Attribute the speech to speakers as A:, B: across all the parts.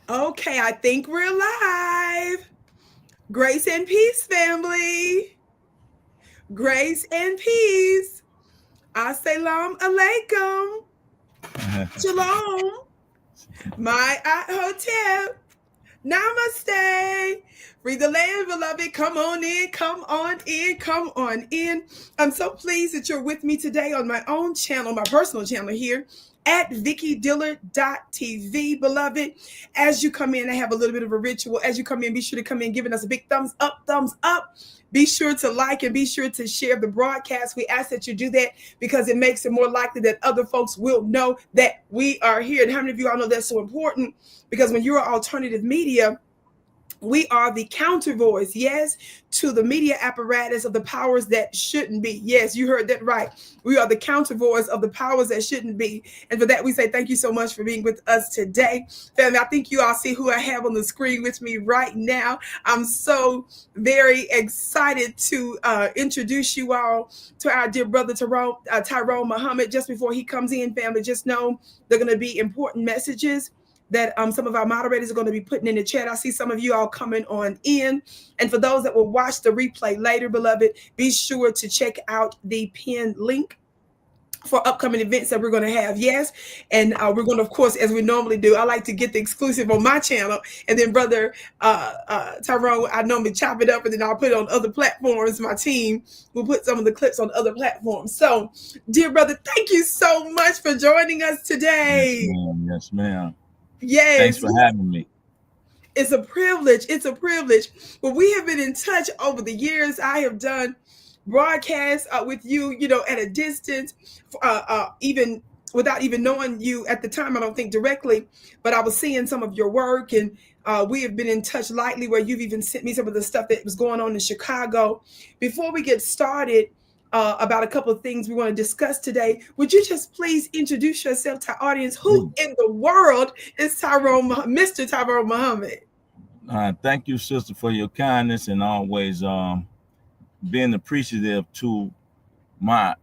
A: Okay, I think we're live. Grace and peace, family. Grace and peace. Assalamu alaikum. Shalom. My hotep. Namaste. Free the land, beloved. Come on in, come on in, come on in. I'm so pleased that you're with me today on my own channel, my personal channel here at Vicki Dillard.tv, beloved. As you come in, I have a little bit of a ritual. As you come in, be sure to come in giving us a big thumbs up, thumbs up. Be sure to like and be sure to share the broadcast. We ask that you do that because it makes it more likely that other folks will know that we are here. And how many of you all know that's so important? Because when you're alternative media, we are the counter voice, yes, to the media apparatus of the powers that shouldn't be. Yes, you heard that right. We are the counter voice of the powers that shouldn't be. And for that, we say thank you so much for being with us today. Family, I think you all see who I have on the screen with me right now. I'm so very excited to introduce you all to our dear brother Tyrone Muhammad. Just before he comes in, family, just know they're going to be important messages that some of our moderators are going to be putting in the chat. I see some of you all coming on in. And for those that will watch the replay later, beloved, be sure to check out the pinned link for upcoming events that we're going to have. Yes. And we're going to, of course, as we normally do, I like to get the exclusive on my channel. And then brother Tyrone, I normally chop it up and then I'll put it on other platforms. My team will put some of the clips on other platforms. So, dear brother, thank you so much for joining us today.
B: Yes, ma'am. Yes, ma'am.
A: Yes.
B: Thanks for having me.
A: It's a privilege. It's a privilege. But we have been in touch over the years. I have done broadcasts with you, at a distance, even without even knowing you at the time. I don't think directly, but I was seeing some of your work, and we have been in touch lightly where you've even sent me some of the stuff that was going on in Chicago. Before we get started, about a couple of things we want to discuss today. Would you just please introduce yourself to our audience? Who in the world is Mr. Tyrone Muhammad?
B: Thank you, sister, for your kindness and always being appreciative to my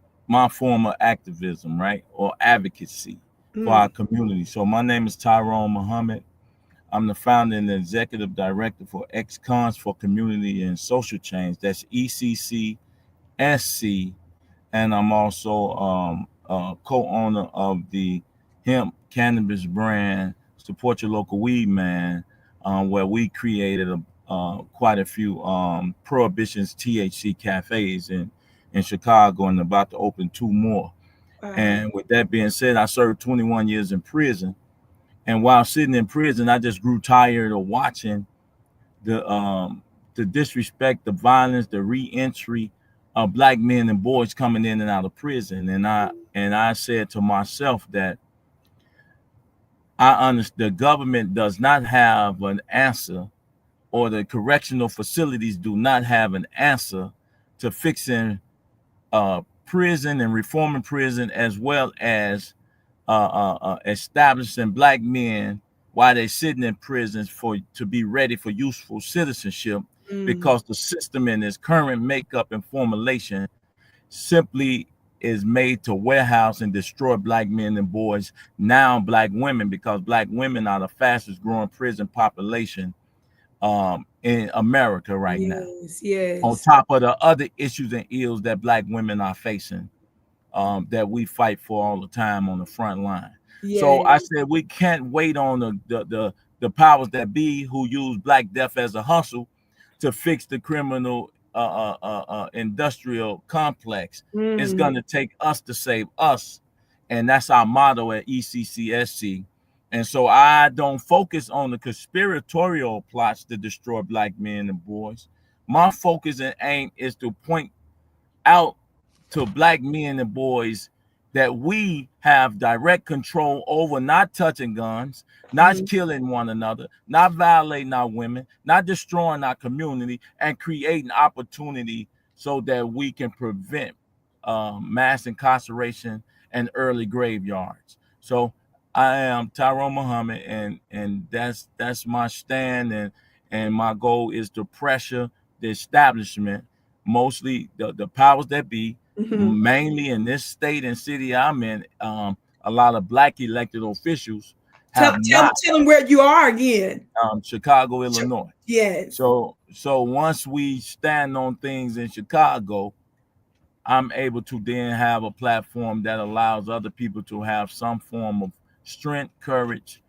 B: form of activism, right, or advocacy for our community. So my name is Tyrone Muhammad. I'm the founder and the executive director for Ex-Cons for Community and Social Change. That's ECCSC. And I'm also co-owner of the hemp cannabis brand Support Your Local Weed Man, where we created quite a few Prohibition's THC cafes in Chicago and about to open 2 more. And with that being said, I served 21 years in prison. And while sitting in prison, I just grew tired of watching the disrespect, the violence, the re-entry of Black men and boys coming in and out of prison. And I said to myself that I understand the government does not have an answer, or the correctional facilities do not have an answer to fixing prison and reforming prison, as well as establishing Black men while they're sitting in prisons to be ready for useful citizenship, because the system in its current makeup and formulation simply is made to warehouse and destroy Black men and boys, now Black women, because Black women are the fastest growing prison population in America right now.
A: Yes.
B: On top of the other issues and ills that Black women are facing, that we fight for all the time on the front line. Yes. So I said we can't wait on the powers that be, who use Black death as a hustle to fix the criminal industrial complex. It's going to take us to save us. And that's our motto at ECCSC. And so I don't focus on the conspiratorial plots to destroy Black men and boys. My focus and aim is to point out to Black men and boys that we have direct control over not touching guns, not killing one another, not violating our women, not destroying our community, and creating opportunity so that we can prevent mass incarceration and early graveyards. So I am Tyrone Muhammad, and that's my stand, and my goal is to pressure the establishment, mostly the powers that be, mainly in this state and city I'm in. A lot of Black elected officials have not.
A: Tell them where you are again.
B: Chicago, Illinois.
A: Yes.
B: So once we stand on things in Chicago, I'm able to then have a platform that allows other people to have some form of strength, courage,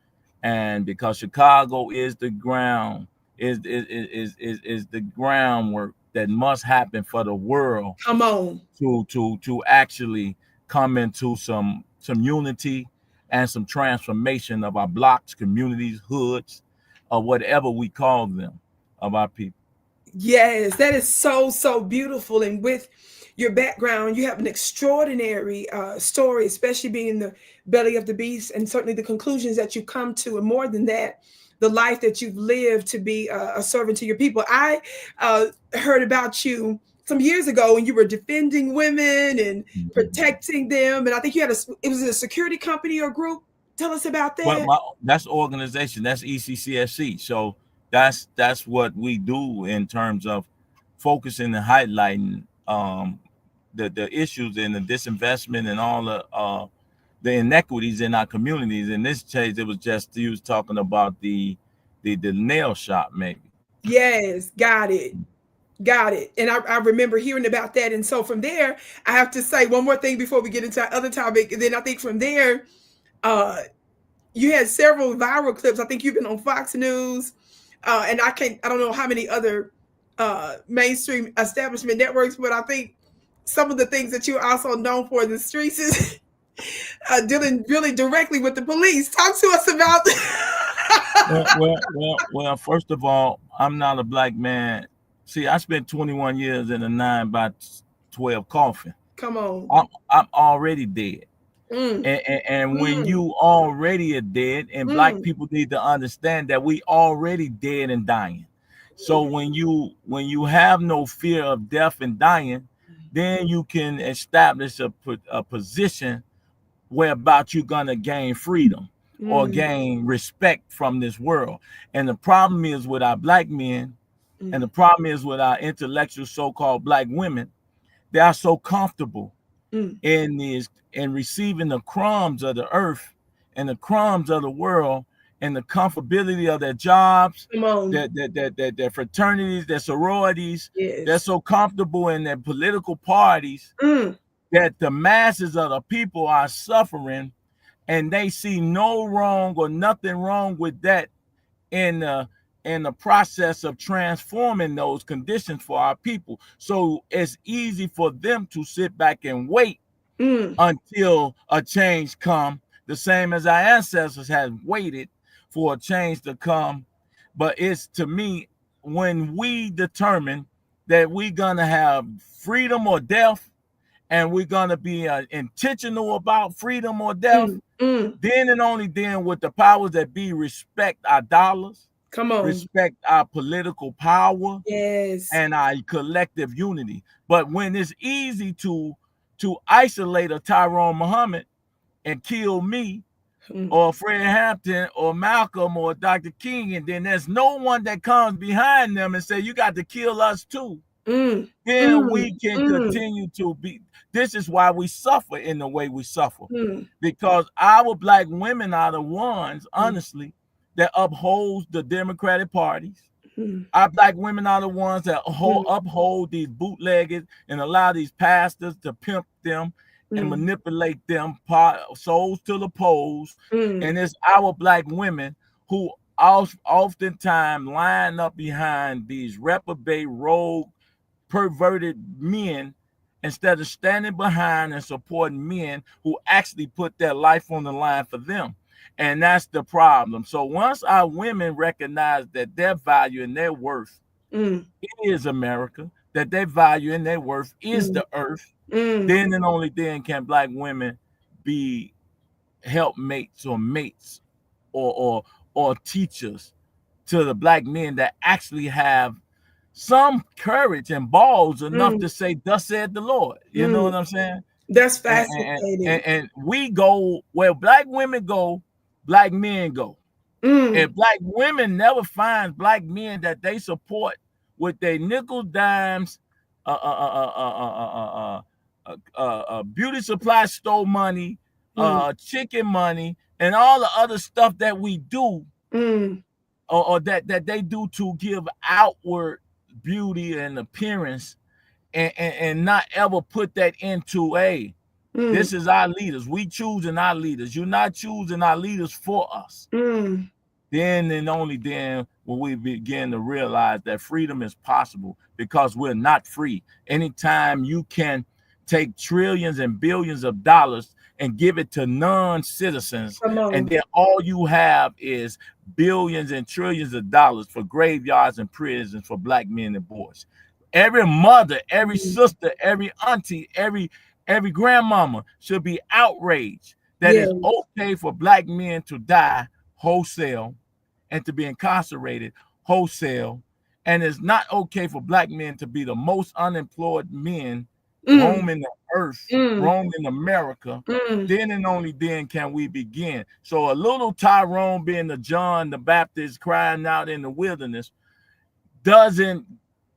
B: and because Chicago is the ground, is the groundwork that must happen for the world
A: Come on.
B: to actually come into some unity and some transformation of our blocks, communities, hoods, or whatever we call them, of our people.
A: Yes, that is so, so beautiful. And with your background, you have an extraordinary story, especially being in the belly of the beast, and certainly the conclusions that you come to. And more than that, the life that you've lived to be a servant to your people. I heard about you some years ago when you were defending women and protecting them. And I think you had it was a security company or group. Tell us about that.
B: Well, that's organization. That's ECCSC. So that's what we do in terms of focusing and highlighting the issues and the disinvestment and all the inequities in our communities. In this case, it was just you was talking about the nail shop, maybe.
A: Yes, got it. Got it. And I remember hearing about that. And so from there, I have to say one more thing before we get into our other topic. And then I think from there, you had several viral clips. I think you've been on Fox News. And I don't know how many other mainstream establishment networks, but I think some of the things that you're also known for in the streets is dealing really directly with the police. Talk to us about
B: well, first of all, I'm not a black man. See, I spent 21 years in a 9x12 coffin.
A: Come on.
B: I'm already dead. And when you already are dead, and black people need to understand that we already dead and dying. So when you have no fear of death and dying, then you can establish a position whereby you're gonna gain freedom or gain respect from this world. And the problem is with our black men, and the problem is with our intellectual so-called black women, they are so comfortable in receiving the crumbs of the earth and the crumbs of the world and the comfortability of their jobs, their fraternities, their sororities.
A: Yes.
B: They're so comfortable in their political parties that the masses of the people are suffering, and they see no wrong or nothing wrong with that in the process of transforming those conditions for our people. So it's easy for them to sit back and wait until a change come, the same as our ancestors had waited for a change to come. But it's, to me, when we determine that we're gonna have freedom or death, and we're gonna be intentional about freedom or death, then and only then would the powers that be respect our dollars,
A: come on,
B: respect our political power,
A: yes,
B: and our collective unity. But when it's easy to isolate a Tyrone Muhammad and kill me, or Fred Hampton, or Malcolm, or Dr. King, and then there's no one that comes behind them and say, you got to kill us too, then we can continue to be. This is why we suffer in the way we suffer, because our black women are the ones, honestly, that upholds the Democratic parties. Our black women are the ones that uphold these bootleggers and allow these pastors to pimp them and manipulate them, souls to the polls. And it's our black women who oftentimes line up behind these reprobate, rogue, perverted men instead of standing behind and supporting men who actually put their life on the line for them. And that's the problem. So once our women recognize that their value and their worth is America, that their value and their worth is the earth, then and only then can black women be helpmates or mates or teachers to the black men that actually have some courage and balls enough to say, thus said the Lord. You know what I'm saying?
A: That's fascinating.
B: And we go where black women go, black men go. And black women never find black men that they support with their nickel dimes, beauty supply store money, chicken money, and all the other stuff that we do, or that they do to give outward beauty and appearance, and not ever put that into this is our leaders. We choosing our leaders. You're not choosing our leaders for us. Then and only then will we begin to realize that freedom is possible, because we're not free. Anytime you can take trillions and billions of dollars and give it to non-citizens, and then all you have is billions and trillions of dollars for graveyards and prisons for black men and boys. Every mother, every sister, every auntie, every grandmama should be outraged that it's okay for black men to die wholesale and to be incarcerated wholesale, and it's not okay for black men to be the most unemployed men roaming the earth, roaming America. Then and only then can we begin. So a little Tyrone being the John the Baptist crying out in the wilderness doesn't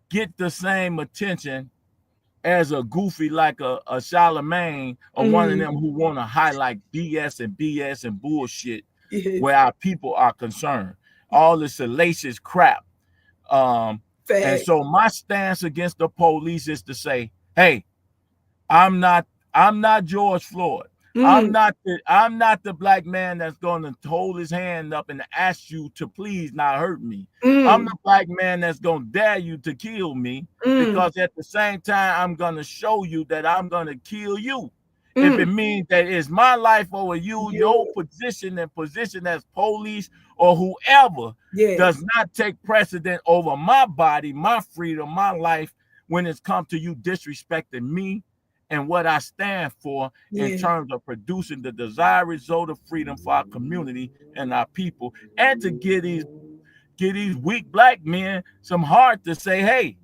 B: get the same attention as a goofy like a Charlemagne, or one of them who want to highlight BS and bullshit where our people are concerned. All the salacious crap. And so my stance against the police is to say, hey, I'm not George Floyd. I'm not the black man that's going to hold his hand up and ask you to please not hurt me. I'm the black man that's going to dare you to kill me, because at the same time I'm going to show you that I'm going to kill you. If it means that it's my life over you, your position as police or whoever does not take precedent over my body, my freedom, my life, when it's come to you disrespecting me and what I stand for in terms of producing the desired result of freedom for our community and our people, and to give these weak black men some heart to say, hey,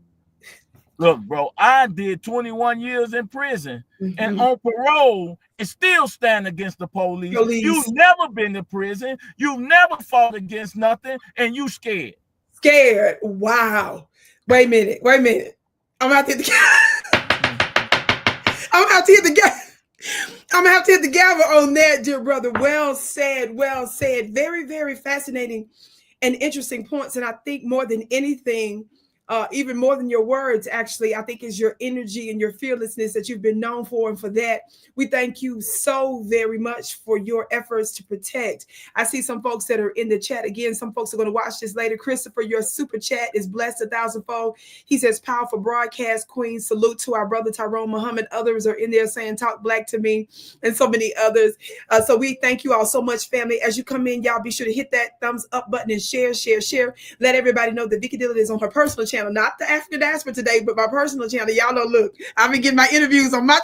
B: look, bro, I did 21 years in prison and on parole and still stand against the police. You've never been to prison. You've never fought against nothing, and you scared.
A: Wow. Wait a minute. I'm out there. I'm gonna have to hit the gavel on that, dear brother. Well said. Very, very fascinating and interesting points. And I think more than anything, even more than your words, actually, I think is your energy and your fearlessness that you've been known for. And for that, we thank you so very much for your efforts to protect. I see some folks that are in the chat. Again, some folks are going to watch this later. Christopher, your super chat is blessed 1,000-fold. He says, powerful broadcast, queen. Salute to our brother Tyrone Muhammad. Others are in there saying, talk black to me, and so many others. So we thank you all so much, family. As you come in, y'all be sure to hit that thumbs up button and share. Let everybody know that Vicki Dillard is on her personal channel, not the African Diaspora Today, but my personal channel. Y'all know, look, I've been getting my interviews on my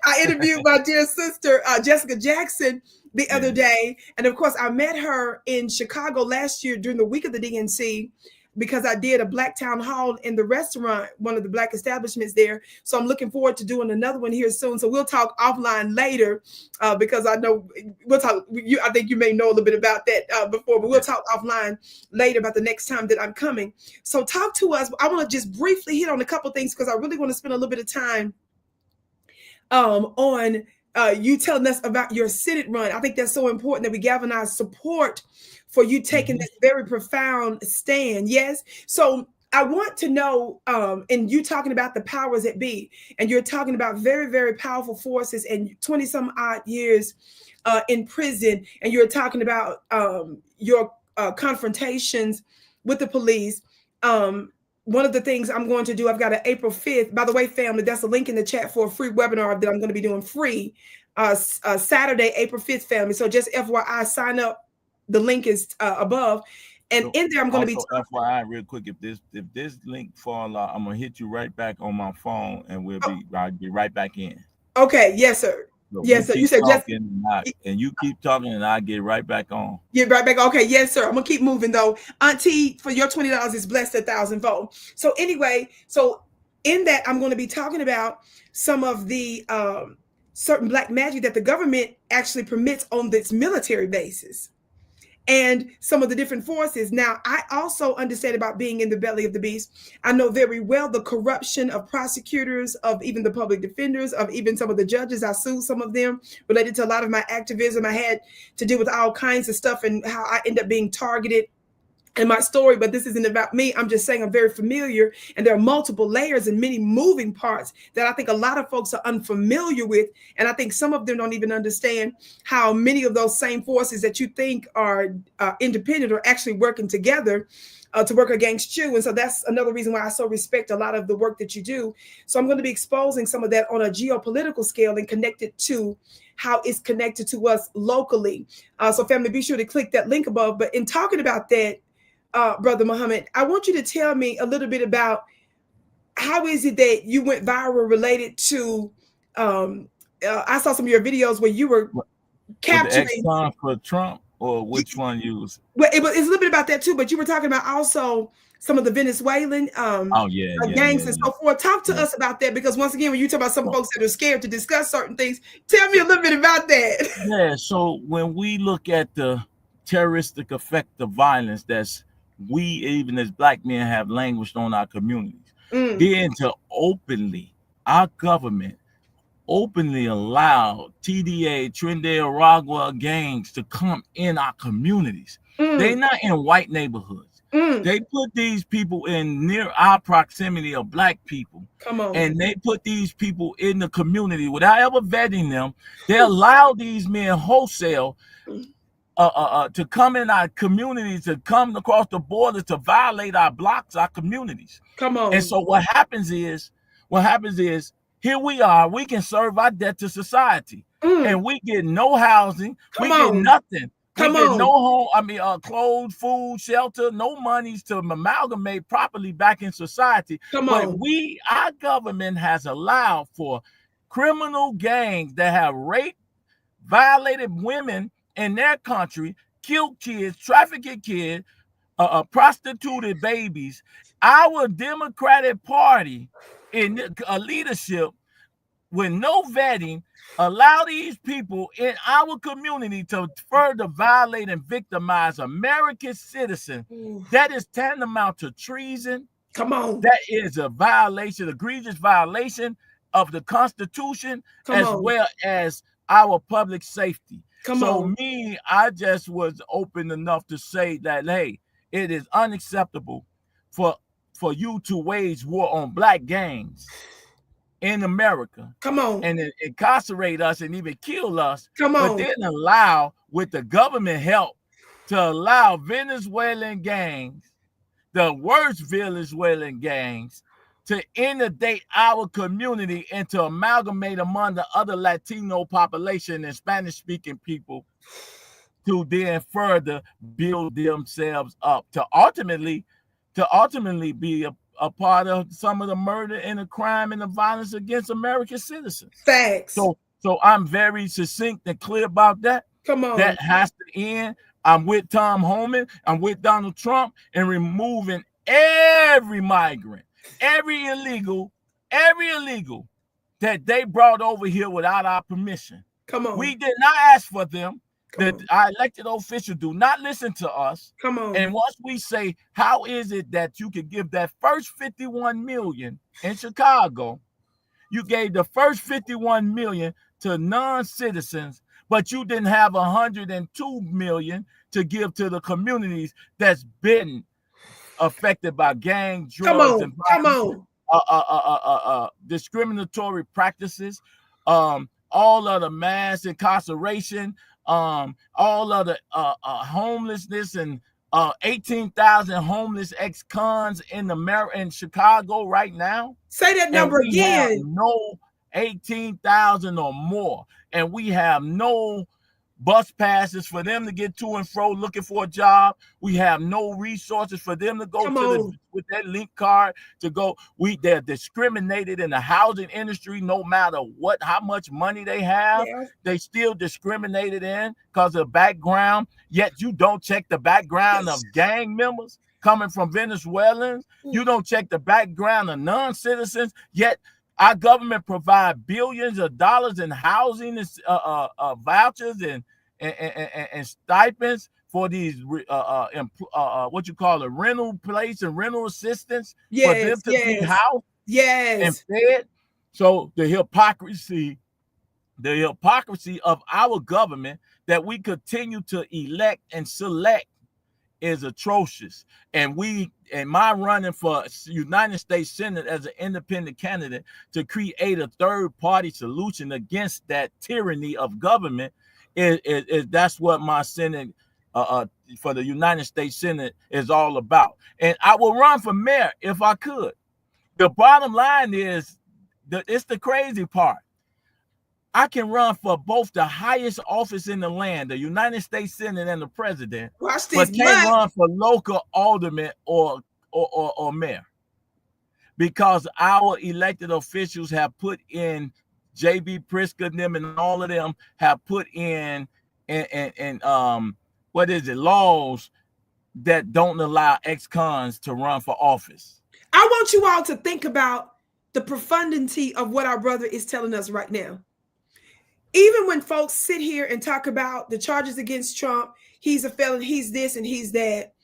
A: I interviewed my dear sister, Jessica Jackson, the other day. And of course, I met her in Chicago last year during the week of the DNC, because I did a black town hall in the restaurant, one of the black establishments there. So I'm looking forward to doing another one here soon. So we'll talk offline later, because I know we'll talk. I think you may know a little bit about that before, but we'll talk offline later about the next time that I'm coming. So talk to us. I want to just briefly hit on a couple things, because I really want to spend a little bit of time on you telling us about your Senate run. I think that's so important that we galvanize support for you taking this very profound stand. Yes. So I want to know, and you talking about the powers that be, and you're talking about very, very powerful forces and 20 some odd years in prison. And you're talking about your confrontations with the police. One of the things I'm going to do, I've got an April 5th. By the way, family, that's a link in the chat for a free webinar that I'm going to be doing free Saturday, April 5th, family. So just FYI, sign up. The link is above. And in there, I'm going to be
B: FYI real quick. If this link fall out, I'm going to hit you right back on my phone, and I'll be right back in.
A: Okay. Yes, sir.
B: So
A: yes, sir. You said just
B: and you keep talking, and I'll get right back on.
A: Get right back. Okay, yes, sir. I'm gonna keep moving though. Auntie, for your $20 is blessed 1,000-fold. So anyway, so in that, I'm going to be talking about some of the certain black magic that the government actually permits on its military bases. and some of the different forces. Now, I also understand about being in the belly of the beast. I know very well the corruption of prosecutors, of even the public defenders, of even some of the judges. I sued some of them related to a lot of my activism. I had to deal with all kinds of stuff and how I end up being targeted in my story, but this isn't about me. I'm just saying I'm very familiar, and there are multiple layers and many moving parts that I think a lot of folks are unfamiliar with. And I think some of them don't even understand how many of those same forces that you think are independent are actually working together to work against you. And so that's another reason why I so respect a lot of the work that you do. So I'm going to be exposing some of that on a geopolitical scale and connect it to how it's connected to us locally. So family, be sure to click that link above. But in talking about that, Brother Muhammad, I want you to tell me a little bit about how is it that you went viral related to, I saw some of your videos where you were capturing.
B: The X-Con for Trump, or which one you was?
A: Well, it's a little bit about that too, but you were talking about also some of the Venezuelan gangs and so forth. Talk to us about that, because once again, when you talk about some folks that are scared to discuss certain things, tell me a little bit about that.
B: Yeah, so when we look at the terroristic effect of violence that's we, even as Black men, have languished on our communities, then to openly, our government openly allow TDA, Trinidad Aragua gangs to come in our communities. They're not in white neighborhoods. They put these people in near our proximity of Black people.
A: Come on.
B: And they put these people in the community without ever vetting them. They allow these men wholesale to come in our communities, to come across the border, to violate our blocks, our communities.
A: Come on.
B: And so what happens is, here we are, we can serve our debt to society, and we get no housing, get nothing. We get no home, clothes, food, shelter, no monies to amalgamate properly back in society. But our government has allowed for criminal gangs that have raped, violated women in their country, killed kids, trafficked kids, prostituted babies. Our Democratic Party in leadership, with no vetting, allow these people in our community to further violate and victimize American citizens. That is tantamount to treason.
A: Come on.
B: That is a violation, egregious violation of the Constitution, well as our public safety. I just was open enough to say that, hey, it is unacceptable for you to wage war on Black gangs in America. And incarcerate us and even kill us. But then allow, with the government help, to allow Venezuelan gangs, the worst Venezuelan gangs, to inundate our community and to amalgamate among the other Latino population and Spanish-speaking people, to then further build themselves up to ultimately be a part of some of the murder and the crime and the violence against American citizens.
A: Facts.
B: So I'm very succinct and clear about that. That has to end. I'm with Tom Homan. I'm with Donald Trump in removing every migrant, every illegal that they brought over here without our permission. We did not ask for them. Our elected officials do not listen to us. And once we say, how is it that you could give that first 51 million in Chicago, you gave the first 51 million to non-citizens, but you didn't have 102 million to give to the communities that's been affected by gang, drugs, and discriminatory practices, all of the mass incarceration, all of the homelessness, and 18,000 homeless ex-cons in Chicago right now.
A: Say that number again.
B: No 18,000 or more, and we have no bus passes for them to get to and fro looking for a job. We have no resources for them to go with that link card to go. They're discriminated in the housing industry. No matter how much money they have, they still discriminated in because of background. Yet you don't check the background of gang members coming from Venezuelans. You don't check the background of non-citizens. Yet our government provide billions of dollars in housing, vouchers and stipends for these what you call a rental place and rental assistance for them
A: Yes,
B: to be
A: yes,
B: housed and
A: yes.
B: fed. So the hypocrisy of our government that we continue to elect and select is atrocious. And my running for United States Senate as an independent candidate to create a third-party solution against that tyranny of government is that's what my Senate for the United States Senate is all about. And I will run for mayor if I could. The bottom line is, it's the crazy part. I can run for both the highest office in the land, the United States Senate and the president,
A: Watch
B: but
A: this,
B: can't run for local alderman or mayor, because our elected officials have put in, J.B. Pritzker and them and all of them have put in what is it, laws that don't allow ex-cons to run for office.
A: I want you all to think about the profundity of what our brother is telling us right now. Even when folks sit here and talk about the charges against Trump, he's a felon, he's this and he's that,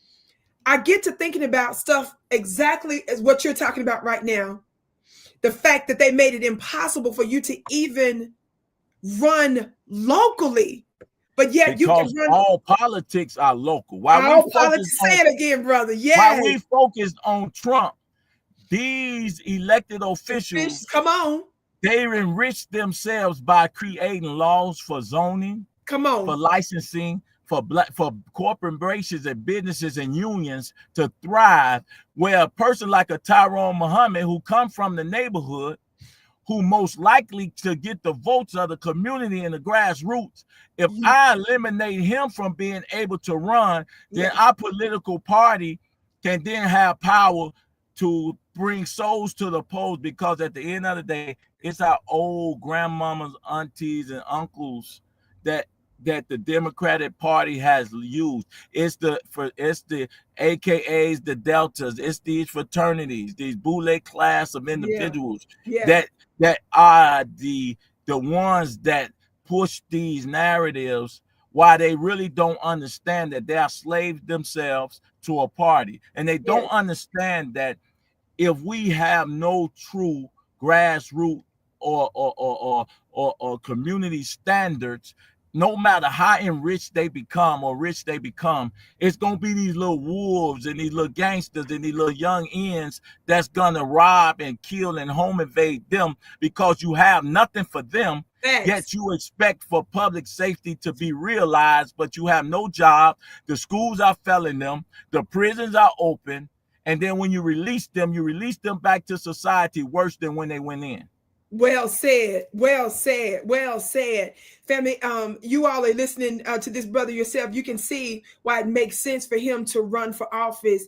A: I get to thinking about stuff exactly as what you're talking about right now. The fact that they made it impossible for you to even run locally, but yet
B: because
A: you can run.
B: All politics are local.
A: All politics, say it again, brother. Yes.
B: While we focused on Trump, these elected officials,
A: come on,
B: they enrich themselves by creating laws for zoning,
A: come on,
B: for licensing, for corporations and businesses and unions to thrive, where a person like a Tyrone Muhammad, who come from the neighborhood, who most likely to get the votes of the community and the grassroots, if I eliminate him from being able to run, then our political party can then have power to bring souls to the polls, because at the end of the day, it's our old grandmamas, aunties, and uncles that the Democratic Party has used. It's the AKAs, the Deltas, it's these fraternities, these boule class of individuals that are the ones that push these narratives, while they really don't understand that they are slaves themselves to a party. And they don't understand that if we have no true grassroots or community standards, no matter how enriched they become or rich they become, it's going to be these little wolves and these little gangsters and these little young ends that's going to rob and kill and home invade them, because you have nothing for them. Yet you expect for public safety to be realized, but you have no job. The schools are failing them. The prisons are open. And then when you release them back to society worse than when they went in.
A: Well said, well said, well said. Family, you all are listening to this brother yourself. You can see why it makes sense for him to run for office.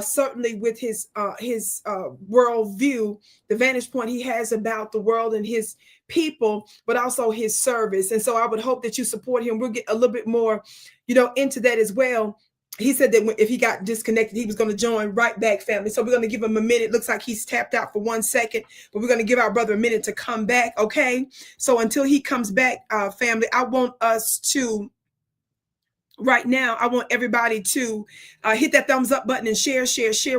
A: Certainly with his worldview, the vantage point he has about the world and his people, but also his service. And so I would hope that you support him. We'll get a little bit more, into that as well. He said that if he got disconnected, he was going to join right back, family. So we're going to give him a minute. Looks like he's tapped out for 1 second, but we're going to give our brother a minute to come back. Okay. So until he comes back, family, I want us to, right now, I want everybody to hit that thumbs up button and share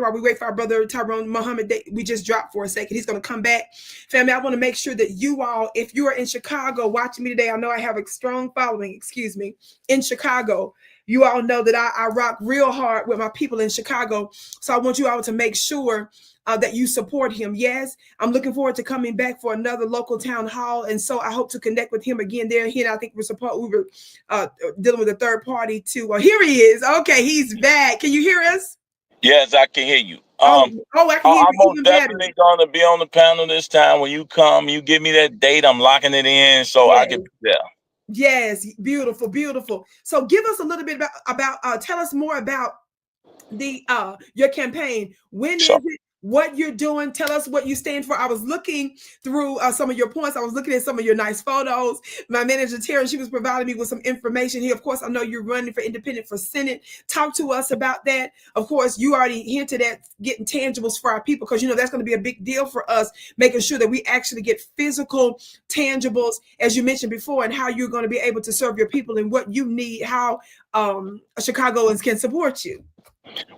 A: while we wait for our brother Tyrone Muhammad. We just dropped for a second. He's going to come back. Family, I want to make sure that you all, if you are in Chicago watching me today, I know I have a strong following, in Chicago. You all know that I rock real hard with my people in Chicago. So I want you all to make sure that you support him. Yes, I'm looking forward to coming back for another local town hall. And so I hope to connect with him again there. I think we were dealing with a third party too. Well, here he is. Okay, he's back. Can you hear us?
B: Yes, I can hear you.
A: I can hear you.
B: I'm definitely going to be on the panel this time. When you come, you give me that date. I'm locking it in so I can be there.
A: Yes, beautiful, beautiful. So give us a little bit about tell us more about the your campaign. When is it? what you're doing. Tell us what you stand for. I was looking through some of your points. I was looking at some of your nice photos. My manager, Tyrone, she was providing me with some information here. Of course, I know you're running for independent for Senate. Talk to us about that. Of course, you already hinted at getting tangibles for our people, because, you know, that's going to be a big deal for us, making sure that we actually get physical tangibles, as you mentioned before, and how you're going to be able to serve your people and what you need, how Chicagoans can support you.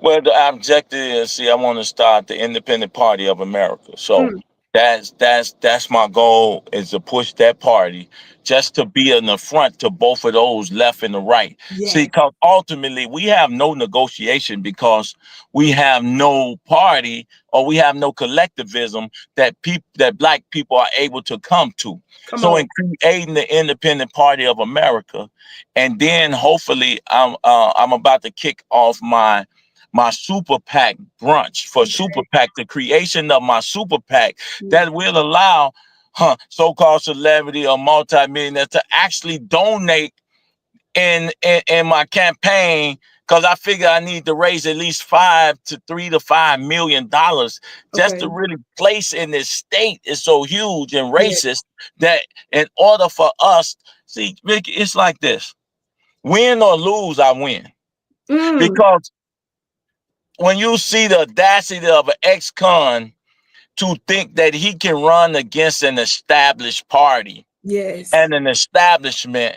B: Well, the objective is, see, I want to start the Independent Party of America. So that's my goal, is to push that party, just to be in the front to both of those, left and the right.
A: Yes.
B: See, because ultimately we have no negotiation, because we have no party, or we have no collectivism that Black people are able to come to. So in creating the Independent Party of America, and then hopefully I'm about to kick off my super PAC brunch for super PAC, the creation of my super PAC that will allow so-called celebrity or multimillionaires to actually donate in my campaign, because I figure I need to raise at least $3 to $5 million just to really place in this state is so huge and racist that in order for us, see, Vicki, it's like this: win or lose, I win. Because when you see the audacity of an ex-con to think that he can run against an established party and an establishment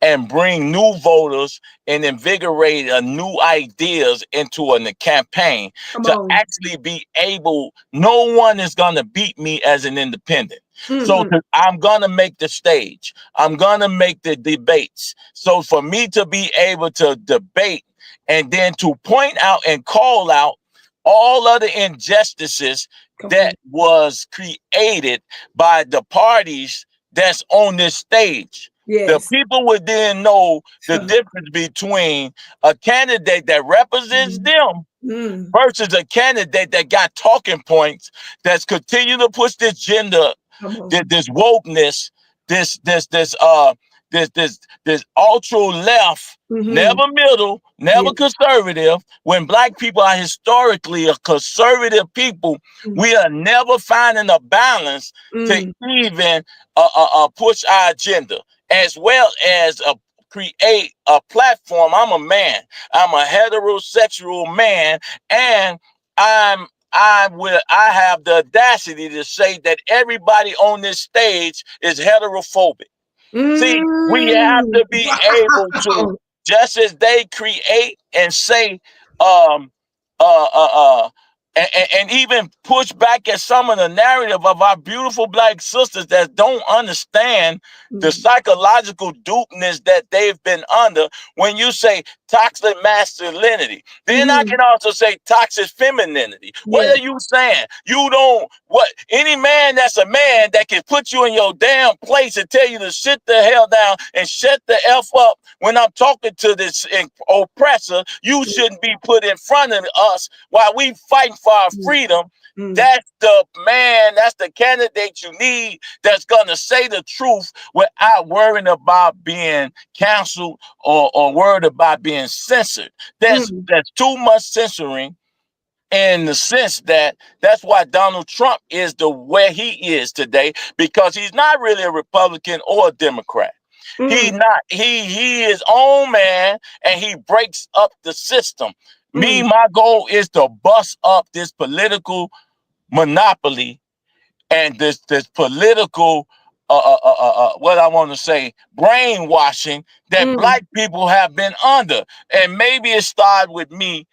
B: and bring new voters and invigorate new ideas into a campaign to actually be able, no one is going to beat me as an independent. So I'm going to make the stage. I'm going to make the debates. So for me to be able to debate and then to point out and call out all of the injustices that was created by the parties that's on this stage. The people would then know the difference between a candidate that represents them versus a candidate that got talking points, that's continue to push this gender, this wokeness, this ultra left, never middle, never conservative. When Black people are historically a conservative people, we are never finding a balance to even push our agenda, as well as create a platform. I'm a man. I'm a heterosexual man, and I have the audacity to say that everybody on this stage is heterophobic. See, we have to be able to, just as they create and say, and even push back at some of the narrative of our beautiful Black sisters that don't understand the psychological dupeness that they've been under. When you say toxic masculinity, then I can also say toxic femininity. What are you saying? You don't, any man that's a man that can put you in your damn place and tell you to sit the hell down and shut the F up when I'm talking to this oppressor, you shouldn't be put in front of us while we fighting for our freedom. That's the man, that's the candidate you need, that's gonna say the truth without worrying about being canceled or worried about being censored. There's too much censoring, in the sense that that's why Donald Trump is where he is today, because he's not really a Republican or a Democrat. He is his own man, and he breaks up the system. My goal is to bust up this political monopoly and this political what I want to say, brainwashing that Black people have been under. And maybe it started with me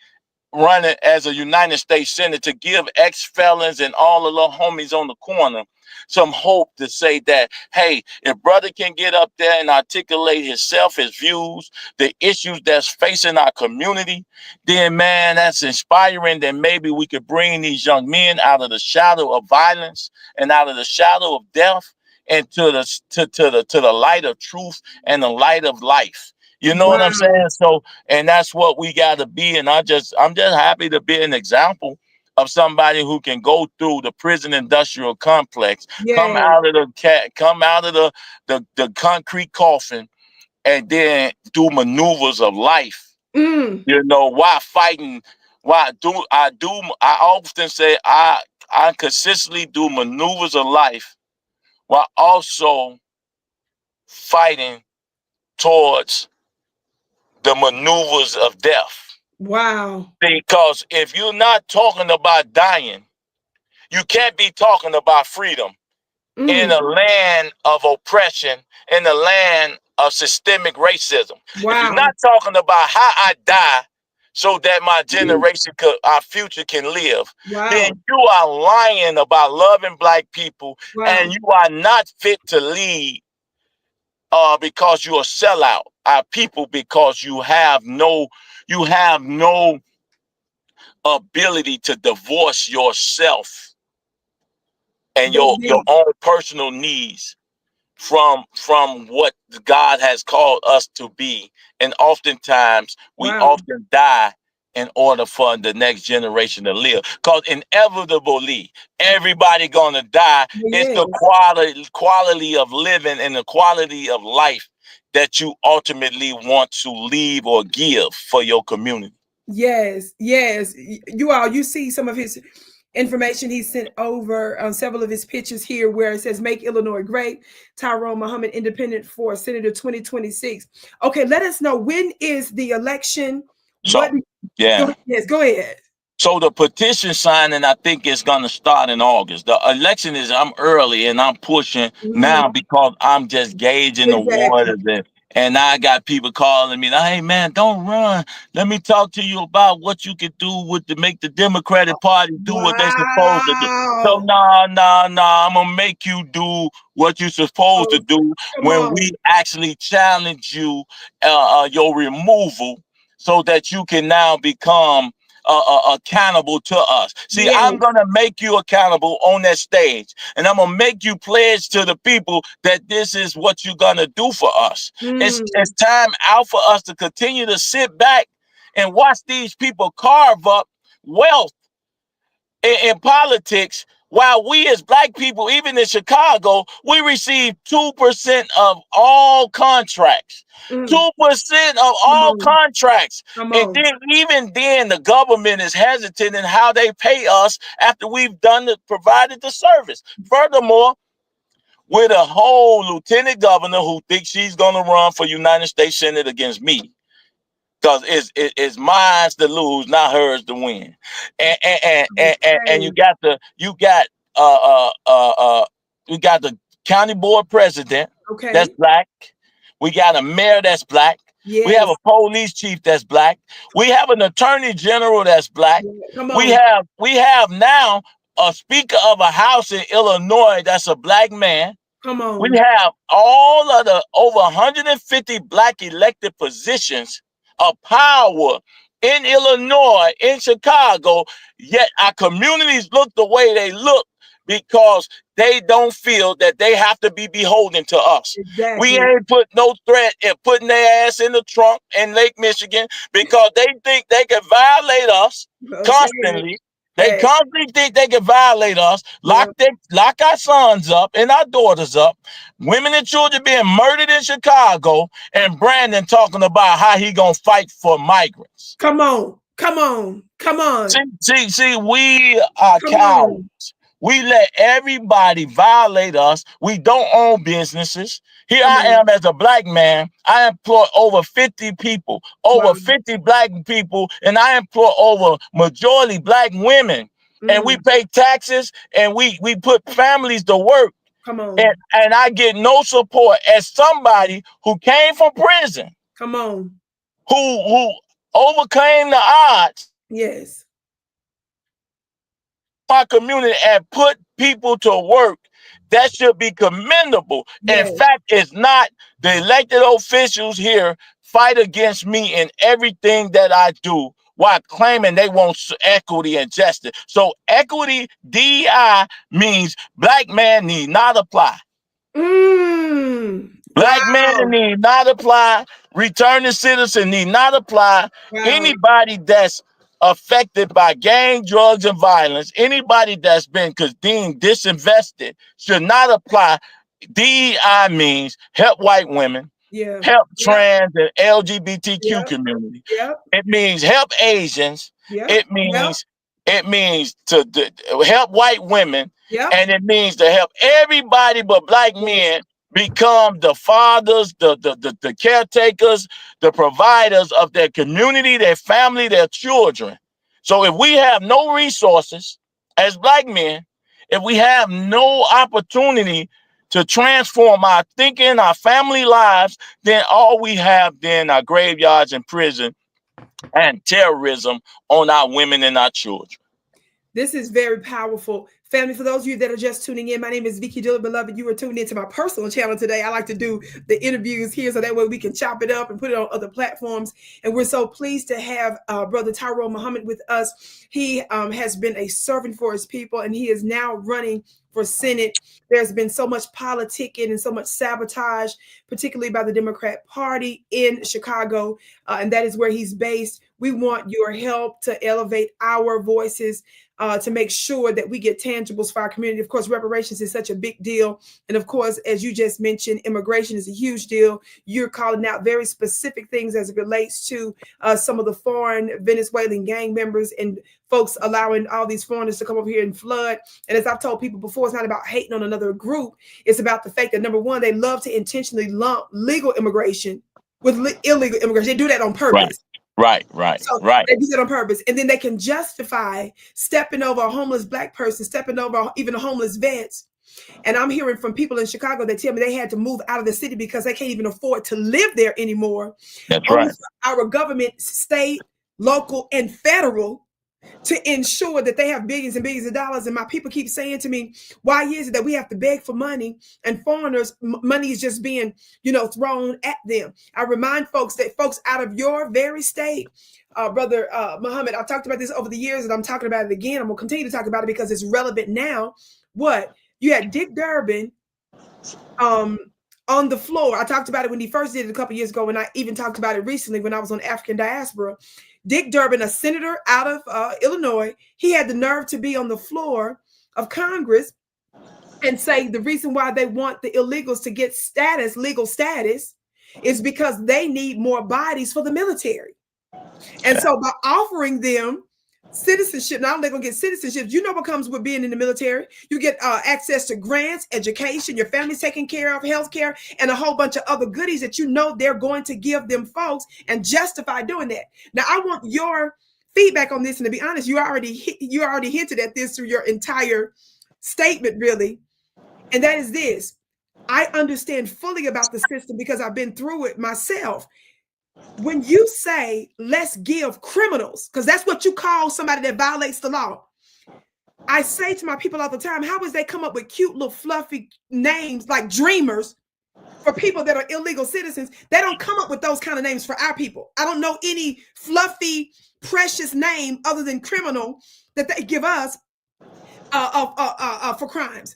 B: running as a United States Senator to give ex-felons and all the little homies on the corner some hope, to say that, hey, if brother can get up there and articulate himself, his views, the issues that's facing our community, then, man, that's inspiring. Then maybe we could bring these young men out of the shadow of violence and out of the shadow of death and to the light of truth and the light of life. You know what I'm saying? So, and that's what we got to be. And I'm just happy to be an example of somebody who can go through the prison industrial complex, come out of the concrete coffin, and then do maneuvers of life. You know, while fighting I often say I consistently do maneuvers of life while also fighting towards the maneuvers of death.
A: Wow.
B: Because if you're not talking about dying, you can't be talking about freedom in a land of oppression, in a land of systemic racism. If you're
A: Wow.
B: not talking about how I die so that my generation, our future can live, then
A: Wow.
B: you are lying about loving Black people,
A: Wow.
B: and you are not fit to lead because you're a sellout. Our people, because you have no ability to divorce yourself and
A: That's
B: your
A: deep.
B: own personal needs from what God has called us to be. And oftentimes we
A: Wow.
B: often die in order for the next generation to live. Because inevitably, everybody gonna die. It's
A: Yes.
B: the quality of living and the quality of life that you ultimately want to leave or give for your community.
A: Yes. Yes. You see some of his information he sent over on several of his pictures here where it says make Illinois great, Tyrone Muhammad independent for Senator 2026. Okay, let us know, when is the election? What?
B: So, yeah.
A: Yes, go ahead.
B: So the petition signing, I think, is going to start in August. The election I'm early and I'm pushing now because I'm just gauging the
A: Exactly.
B: waters. And I got people calling me, hey, man, don't run. Let me talk to you about what you could do to make the Democratic Party do what they're supposed to do. So,
A: Wow.
B: no, I'm going to make you do what you're supposed to
A: Oh,
B: do
A: come
B: when
A: on.
B: we actually challenge you, your removal, so that you can now become accountable to us. See,
A: Yes.
B: I'm going to make you accountable on that stage, and I'm going to make you pledge to the people that this is what you're going to do for us. It's time out for us to continue to sit back and watch these people carve up wealth in politics, while we as Black people, even in Chicago, we receive 2% of all contracts. 2% of all contracts.
A: Come
B: And
A: on.
B: then, even then, the government is hesitant in how they pay us after we've provided the service. Furthermore, with a whole lieutenant governor who thinks she's going to run for United States Senate against me, because it's mine to lose, not hers to win. And you got the county board president that's
A: Okay.
B: Black. We got a mayor that's Black. We have
A: Yes.
B: a police chief that's Black. We have an attorney general that's Black.
A: Come
B: We
A: on.
B: have now a speaker of a house in Illinois that's a Black man.
A: Come on.
B: We have all of the over 150 Black elected positions of power in Illinois, in Chicago, yet our communities look the way they look because they don't feel that they have to be beholden to us.
A: Exactly.
B: We ain't put no threat in putting their ass in the trunk in Lake Michigan because they think they can violate us constantly. They constantly think they can violate us, lock our sons up and our daughters up, women and children being murdered in Chicago, and Brandon talking about how he gonna fight for migrants.
A: Come on. Come on. Come on.
B: See, we are cowards. We let everybody violate us. We don't own businesses. Here I am as a Black man. I employ over 50 people, over 50 Black people, and I employ over majority Black women. And we pay taxes and we put families to work.
A: Come on.
B: And I get no support as somebody who came from prison.
A: Come on.
B: Who overcame the odds.
A: Yes.
B: My community and put people to work. That should be commendable.
A: Yes.
B: In fact, it's not. The elected officials here fight against me in everything that I do while claiming they want equity and justice. So equity, DEI, means Black man need not apply. Black men need not apply. Returning citizen need not apply. Anybody that's affected by gang, drugs, and violence, anybody that's been deemed disinvested should not apply. DEI means help white women,
A: Yeah.
B: help
A: Yep.
B: trans and LGBTQ
A: Yep.
B: community.
A: Yep.
B: It means help Asians.
A: Yep.
B: It
A: Yep.
B: means to help white women,
A: Yep.
B: and it means to help everybody but black men become the fathers, the caretakers, the providers of their community, their family, their children. So if we have no resources as black men, if we have no opportunity to transform our thinking, our family lives, then all we have then are graveyards and prison and terrorism on our women and our children.
A: This is very powerful. Family, for those of you that are just tuning in, my name is Vicki Dillard, beloved. You are tuned into my personal channel today. I like to do the interviews here so that way we can chop it up and put it on other platforms. And we're so pleased to have Brother Tyrone Muhammad with us. He has been a servant for his people, and he is now running for Senate. There's been so much politicking and so much sabotage, particularly by the Democrat Party in Chicago, and that is where he's based. We want your help to elevate our voices, to make sure that we get tangibles for our community. Of course, reparations is such a big deal. And of course, as you just mentioned, immigration is a huge deal. You're calling out very specific things as it relates to some of the foreign Venezuelan gang members and folks allowing all these foreigners to come over here and flood. And as I've told people before, it's not about hating on another group. It's about the fact that, number one, they love to intentionally lump legal immigration with illegal immigration. They do that on purpose.
B: Right.
A: So they do that on purpose. And then they can justify stepping over a homeless black person, stepping over even a homeless vet. And I'm hearing from people in Chicago that tell me they had to move out of the city because they can't even afford to live there anymore.
B: That's right.
A: Our government, state, local, and federal, to ensure that they have billions and billions of dollars. And my people keep saying to me, why is it that we have to beg for money and foreigners, money is just being, thrown at them? I remind folks that folks out of your very state, Brother Muhammad, I've talked about this over the years and I'm talking about it again. I'm going to continue to talk about it because it's relevant now. What? You had Dick Durbin on the floor. I talked about it when he first did it a couple years ago, and I even talked about it recently when I was on African Diaspora. Dick Durbin, a senator out of Illinois, he had the nerve to be on the floor of Congress and say the reason why they want the illegals to get legal status, is because they need more bodies for the military. And so by offering them citizenship, not only they're going to get citizenship, you know what comes with being in the military? You get access to grants, education, your family's taken care of, healthcare, and a whole bunch of other goodies that they're going to give them folks and justify doing that. Now, I want your feedback on this, and to be honest, you already hinted at this through your entire statement, really, and that is this. I understand fully about the system because I've been through it myself. When you say, let's give criminals, because that's what you call somebody that violates the law, I say to my people all the time, how is they come up with cute little fluffy names like dreamers for people that are illegal citizens? They don't come up with those kind of names for our people. I don't know any fluffy, precious name other than criminal that they give us for crimes.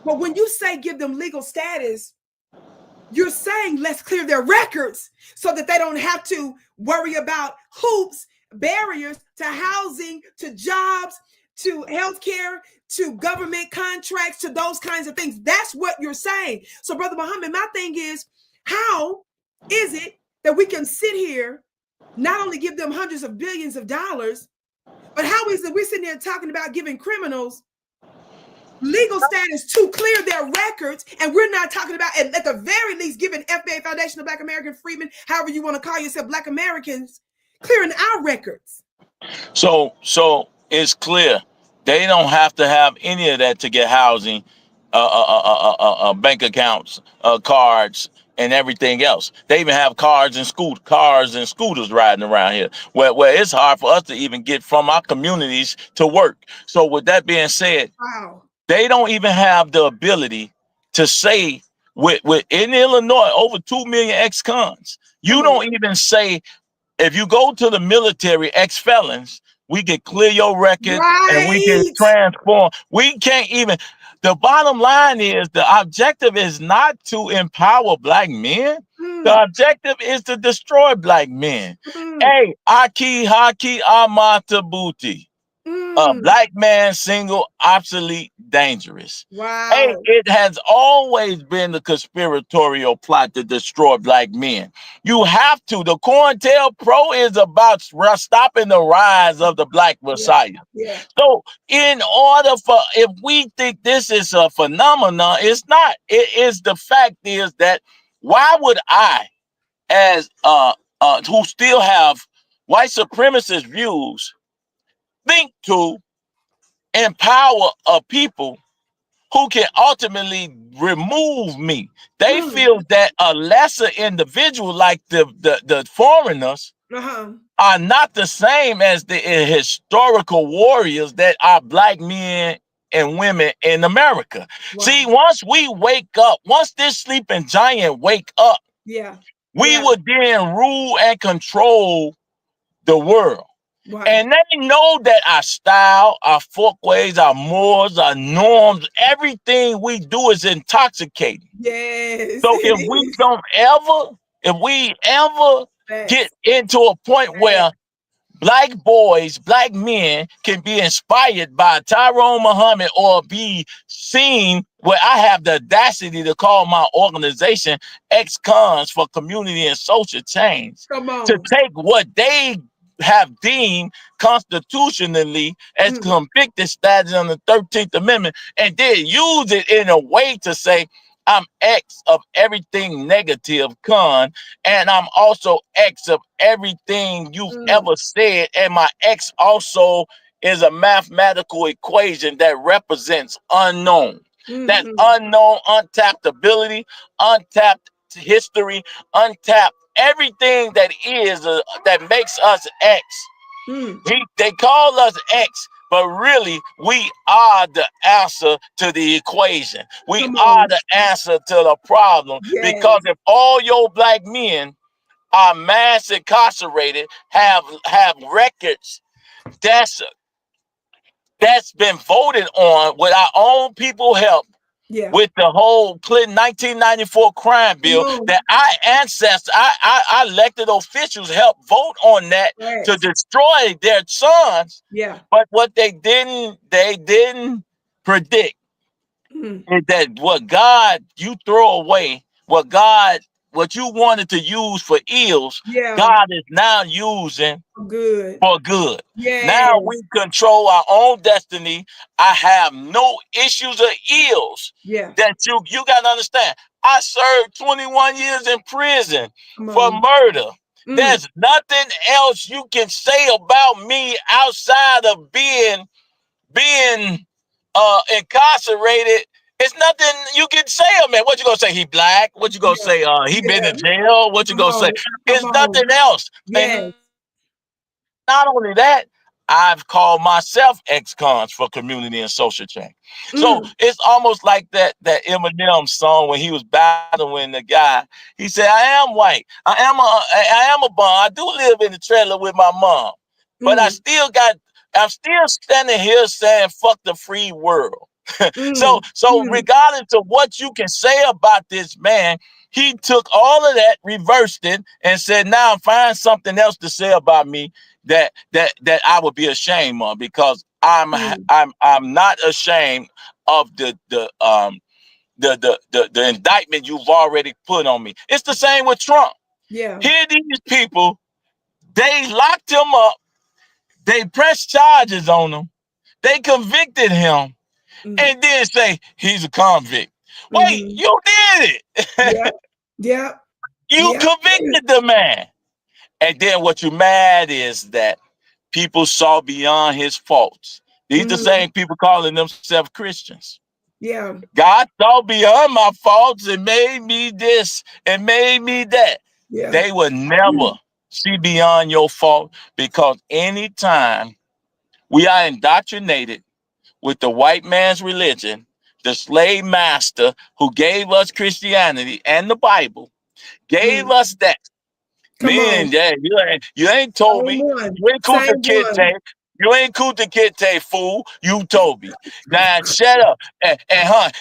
A: But when you say give them legal status, you're saying let's clear their records so that they don't have to worry about hoops, barriers to housing, to jobs, to healthcare, to government contracts, to those kinds of things. That's what you're saying. So, Brother Muhammad, my thing is, how is it that we can sit here, not only give them hundreds of billions of dollars, but how is it we're sitting there talking about giving criminals legal status to clear their records, and we're not talking about, at the very least, giving FBA, Foundation of Black American Freedmen, however you want to call yourself, Black Americans, clearing our records?
B: So it's clear they don't have to have any of that to get housing, bank accounts, cards, and everything else. They even have cars and scooters riding around here, where it's hard for us to even get from our communities to work. So with that being said,
A: wow.
B: They don't even have the ability to say, with in Illinois, over 2 million ex-cons. You don't even say, if you go to the military, ex-felons, we can clear your record and we can transform. We can't even. The bottom line is the objective is not to empower black men. The objective is to destroy black men. Hey, Aki Haki Amata Booty. A black man, single, obsolete, dangerous. Hey,
A: Wow.
B: it has always been the conspiratorial plot to destroy black men. You have to. The COINTELPRO is about stopping the rise of the black
A: Yeah.
B: messiah.
A: Yeah.
B: So, in order for, if we think this is a phenomenon, it's not. It is, the fact is that why would I, as who still have white supremacist views, think to empower a people who can ultimately remove me? They feel that a lesser individual like the foreigners are not the same as the historical warriors that are black men and women in America.
A: Wow.
B: See, once we wake up, once this sleeping giant wake up,
A: Yeah.
B: we would then rule and control the world.
A: Wow.
B: And they know that our style, our folkways, our mores, our norms, everything we do is intoxicating.
A: Yes.
B: So if we don't ever, if we ever get into a point where black boys, black men can be inspired by Tyrone Muhammad, or be seen, where I have the audacity to call my organization ex-cons for community and social change, to take what they have deemed constitutionally as convicted status on the 13th Amendment, and then use it in a way to say, I'm X of everything negative, con, and I'm also X of everything you've ever said. And my X also is a mathematical equation that represents unknown. That's unknown, untapped ability, untapped history, untapped everything that is that makes us X. They call us X, but really we are the answer to the equation. We are the answer to the problem. Because if all your black men are mass incarcerated, have records that's been voted on with our own people help, with the whole Clinton 1994 crime bill, that our elected officials helped vote on that to destroy their sons. But what they didn't predict is that what God you throw away, what you wanted to use for ills, God is now using for good. Now we control our own destiny. I have no issues or ills. That you got to understand. I served 21 years in prison for murder. There's nothing else you can say about me outside of being incarcerated. It's nothing you can say of me. What you gonna say? He black? What you gonna say? He been in jail? What you gonna say? It's nothing else. And not only that, I've called myself ex-cons for community and social change. So it's almost like that Eminem song when he was battling the guy. He said, I am white. I am a bum. I do live in the trailer with my mom. But I'm still standing here saying, fuck the free world. So regardless of what you can say about this man, he took all of that, reversed it, and said, now find something else to say about me that I would be ashamed of, because I'm not ashamed of the indictment you've already put on me. It's the same with Trump. Here these people, they locked him up, they pressed charges on him, they convicted him, and then say he's a convict. Wait, you did it. You convicted the man. And then what you're mad is that people saw beyond his faults. These the same people calling themselves Christians. God saw beyond my faults and made me this and made me that. They would never see beyond your fault, because anytime we are indoctrinated with the white man's religion, the slave master who gave us Christianity and the Bible, gave us that. Man, yeah, you ain't told me. You ain't Kunta Kinte. You ain't Kunta Kinte, fool. You told me. Now shut up. And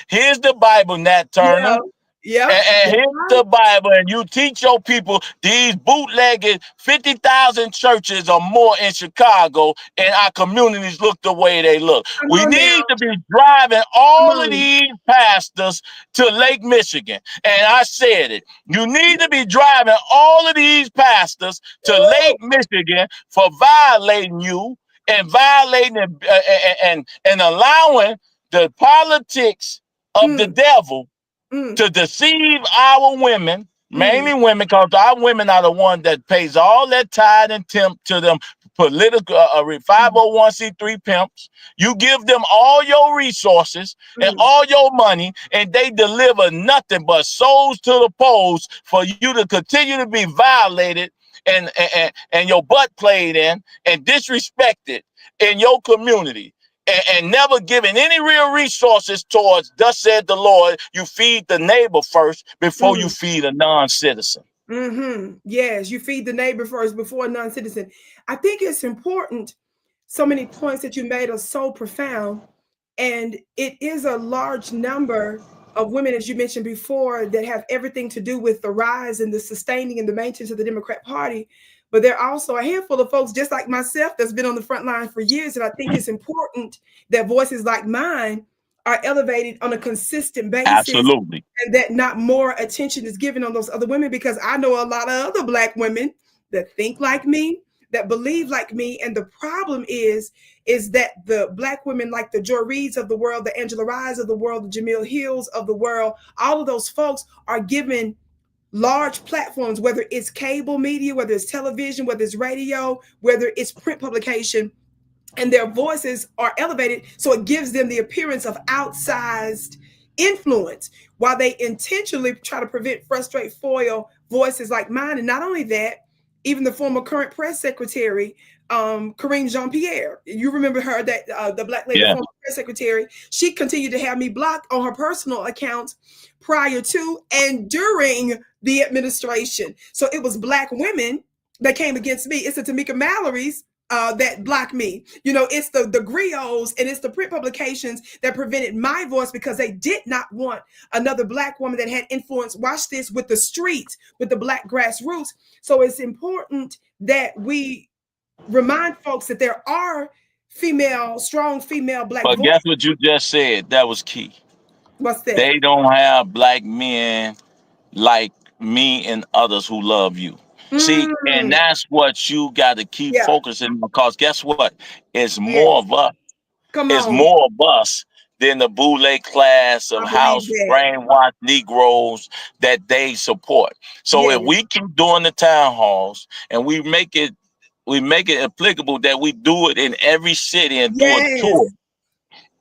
B: here's the Bible, Nat Turner.
A: Yep.
B: And
A: That's
B: here's
A: right.
B: the Bible, and you teach your people these bootlegged 50,000 churches or more in Chicago, and our communities look the way they look.
A: Come
B: We
A: on now.
B: need to be driving
A: Come
B: all of
A: on.
B: these pastors to Lake Michigan. And I said it. You need to be driving all of these pastors to
A: Woo.
B: Lake Michigan for violating you and violating and allowing the politics of the
A: Mm,
B: devil
A: mm,
B: to deceive our women,
A: mm,
B: mainly women, because our women are the one that pays all that tithe and temp to them political 501c3 pimps. You give them all your resources and
A: mm,
B: all your money, and they deliver nothing but souls to the polls for you to continue to be violated and your butt played in and disrespected in your community and never giving any real resources towards, thus said the Lord, you feed the neighbor first before you
A: mm.
B: feed a non-citizen.
A: Mm-hmm. Yes, you feed the neighbor first before a non-citizen. I think it's important. So many points that you made are so profound. And it is a large number of women, as you mentioned before, that have everything to do with the rise and the sustaining and the maintenance of the Democrat Party. But there are also a handful of folks just like myself that's been on the front line for years. And I think it's important that voices like mine are elevated on a consistent basis
B: Absolutely.
A: and that not more attention is given on those other women, because I know a lot of other Black women that think like me, that believe like me. And the problem is that the Black women like the Joy Reids of the world, the Angela Rise of the world, the Jamil Hills of the world, all of those folks are given large platforms, whether it's cable media, whether it's television, whether it's radio, whether it's print publication, and their voices are elevated. So it gives them the appearance of outsized influence while they intentionally try to prevent, frustrate, foil voices like mine. And not only that, even the former current press secretary, Karine Jean-Pierre, you remember her, that the Black lady, the
B: Yeah.
A: former press secretary, she continued to have me blocked on her personal accounts prior to and during the administration. So it was Black women that came against me. It's the Tamika Mallory's that blocked me. You know, it's the griots and it's the print publications that prevented my voice because they did not want another Black woman that had influence. Watch this, with the streets, with the Black grassroots. So it's important that we remind folks that there are strong female Black
B: But guess
A: voices.
B: what you just said? That was key.
A: What's that?
B: They don't have Black men like me and others who love you. See, and
A: Mm,
B: that's what you got to keep
A: yeah.
B: focusing on, because guess what? It's more
A: Yes.
B: of us.
A: Come
B: It's
A: on.
B: more of us than the boule class of
A: I believe
B: house
A: that.
B: brainwashed Negroes that they support. So if
A: Yes.
B: we keep doing the town halls and we make it applicable that we do it in every city and do a
A: Yes.
B: tour,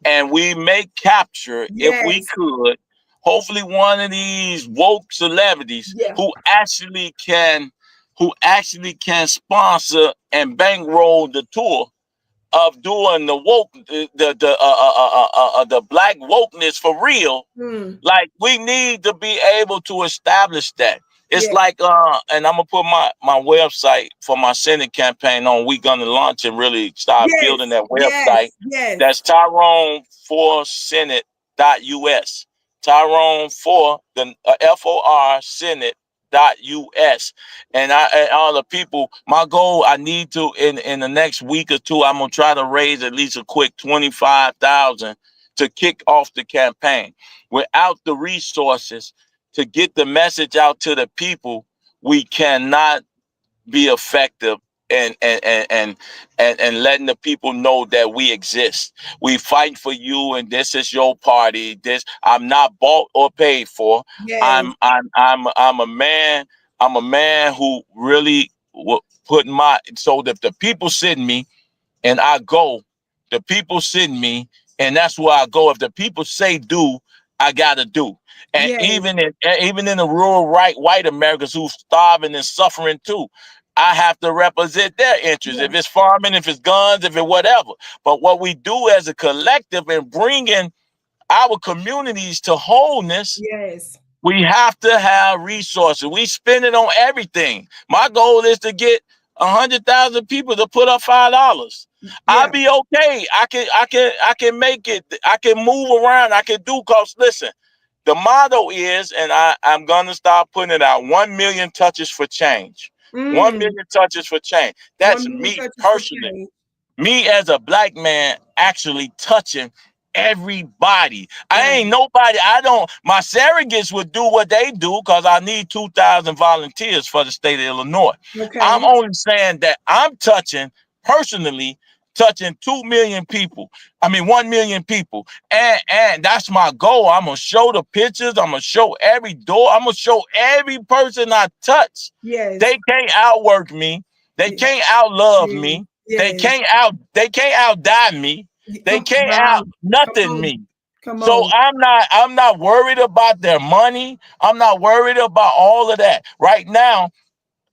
B: and we may capture, if we
A: Yes.
B: could, hopefully one of these woke celebrities
A: Yeah.
B: who actually can sponsor and bankroll the tour of doing the woke, the Black wokeness for real.
A: Mm.
B: Like, we need to be able to establish that. It's
A: Yeah.
B: like, and I'm gonna put my website for my Senate campaign on. We're gonna launch and really start building
A: Yes.
B: that
A: Yes.
B: website.
A: Yes.
B: That's Tyrone for Senate.us. Tyrone for the FOR Senate.us. And all the people, my goal, I need to in the next week or two, I'm gonna try to raise at least a quick 25,000 to kick off the campaign. Without the resources to get the message out to the people, we cannot be effective and letting the people know that we exist. We fight for you, and this is your party. This, I'm not bought or paid for.
A: Yes.
B: I'm a man. I'm a man who really will put my, so that the people send me and I go, the people send me, and that's where I go. If the people say do, I gotta do. And
A: Yes.
B: even in the rural white Americans who's starving and suffering too, I have to represent their interests.
A: Yeah.
B: If it's farming, if it's guns, if it's whatever. But what we do as a collective and bringing our communities to wholeness,
A: Yes.
B: we have to have resources. We spend it on everything. My goal is to get 100,000 people to put up $5. I'll
A: Yeah.
B: be okay. I can make it. I can move around. I can do. Cause listen, the motto is, and I'm gonna start putting it out: 1 million touches for change. 1 million touches for change. That's
A: 1 million
B: me
A: touches for
B: personally.
A: change.
B: Me as a black man actually touching everybody. I
A: Right.
B: ain't nobody. My surrogates would do what they do because I need 2,000 volunteers for the state of Illinois. I'm
A: Okay.
B: only saying that I'm personally touching 2 million people. I mean, 1 million people. And that's my goal. I'm going to show the pictures. I'm going to show every door. I'm going to show every person I touch.
A: Yes.
B: They can't outwork me. They can't outlove me. They
A: Yes.
B: can't outdie me. They can't
A: Wow.
B: out nothing me.
A: Come
B: So
A: on.
B: I'm not worried about their money. I'm not worried about all of that. Right now,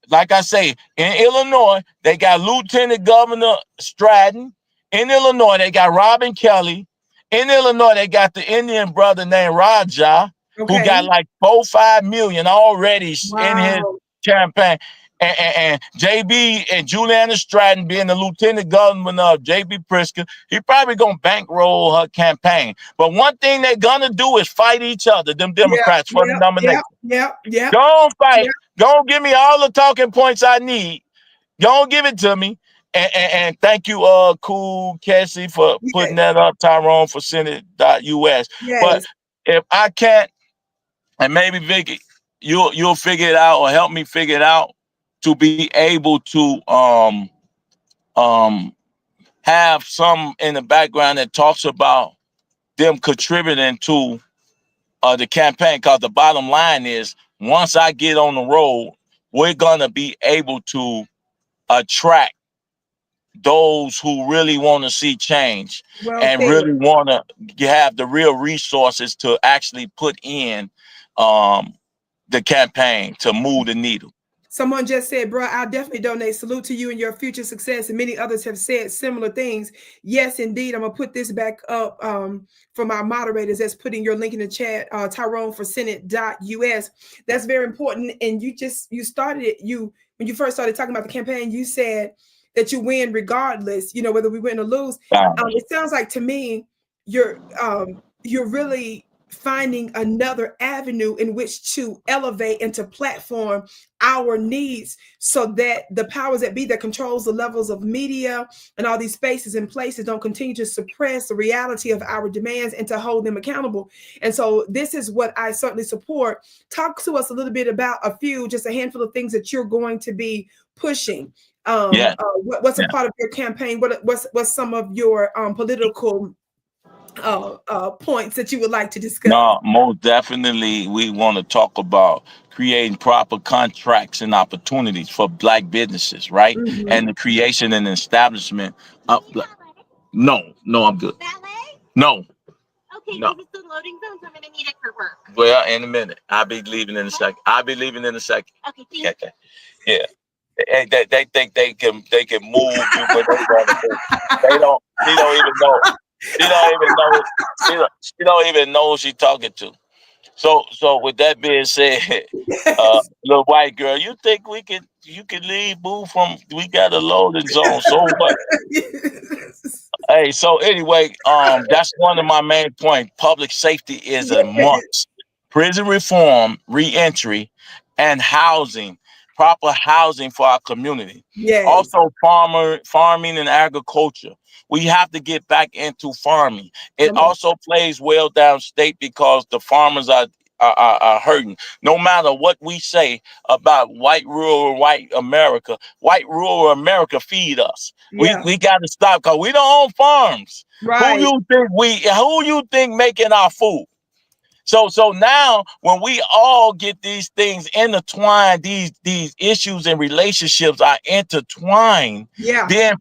B: like I say, in Illinois, they got Lieutenant Governor Stratton. In Illinois, they got Robin Kelly. In Illinois, they got the Indian brother named Raja, who
A: Okay.
B: got like 4-5 million already in his
A: Wow.
B: campaign. And JB and Juliana Stratton being the lieutenant governor of JB Pritzker, he probably gonna bankroll her campaign. But one thing they're gonna do is fight each other, them Democrats, for the nomination.
A: Yep.
B: Go on, fight. Go on, give me all the talking points I need. Go on, give it to me. And thank you, Cool Cassie, for putting that up, Tyrone for Senate.us.
A: Yes.
B: But if I can't, and maybe Vicki, you'll figure it out or help me figure it out, to be able to have some in the background that talks about them contributing to the campaign. Because the bottom line is, once I get on the road, we're gonna be able to attract those who really want to see change and really want to have the real resources to actually put in the campaign to move the needle.
A: Someone just said, bro, I'll definitely donate. Salute to you and your future success. And many others have said similar things. Yes, indeed. I'm going to put this back up for my moderators that's putting your link in the chat, Tyrone for Senate.us. That's very important. And you started it. When you first started talking about the campaign, you said that you win regardless, whether we win or lose. It sounds like to me, you're really finding another avenue in which to elevate and to platform our needs so that the powers that be that controls the levels of media and all these spaces and places don't continue to suppress the reality of our demands and to hold them accountable. And so this is what I certainly support. Talk to us a little bit about just a handful of things that you're going to be pushing. What's a part of your campaign? What's some of your political points that you would like to discuss?
B: No, most definitely we want to talk about creating proper contracts and opportunities for black businesses, right?
A: Mm-hmm.
B: And the creation and establishment of No, I'm good. No.
C: Okay, no. It's the loading zone, so I'm gonna need it for work.
B: Well, in a minute. I'll be leaving in a second.
C: Okay, thank you.
B: Okay. Yeah. They think they can move you when they want to move. She don't even know. She don't even know who she's talking to. So with that being said, little white girl, you think you can leave, move from, we got a loading zone. So what? Hey, so anyway, that's one of my main points. Public safety is a must. Prison reform, reentry, and housing, proper housing for our community.
A: Yes.
B: Also farming and agriculture. We have to get back into farming. It also plays well downstate because the farmers are hurting. No matter what we say about white America feed us.
A: Yeah.
B: We got to stop because we don't own farms.
A: Right.
B: Who you think making our food? So now when we all get these things intertwined, these issues and relationships are intertwined, then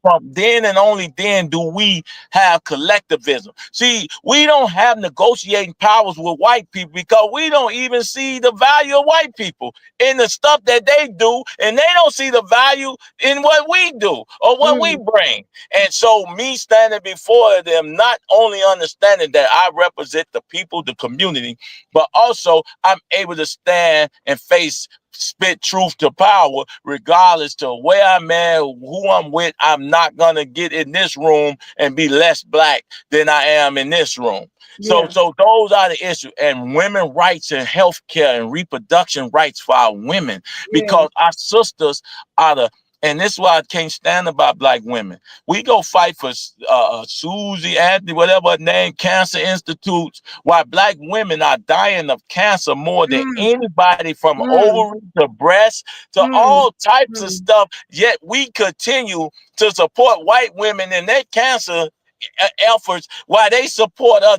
B: and only then do we have collectivism. See, we don't have negotiating powers with white people because we don't even see the value of white people in the stuff that they do, and they don't see the value in what we do or what we bring. And so me standing before them, not only understanding that I represent the people, the community, me, but also I'm able to stand and spit truth to power, regardless to where I'm at, who I'm with. I'm not gonna get in this room and be less black than I am in this room. So those are the issues. And women rights and healthcare and reproduction rights for our women, because our sisters are the, and this is why I can't stand about black women. We go fight for Susie, Anthony, whatever her name, cancer institutes, while black women are dying of cancer more than anybody, from ovary to breast to all types of stuff. Yet we continue to support white women in their cancer efforts, while they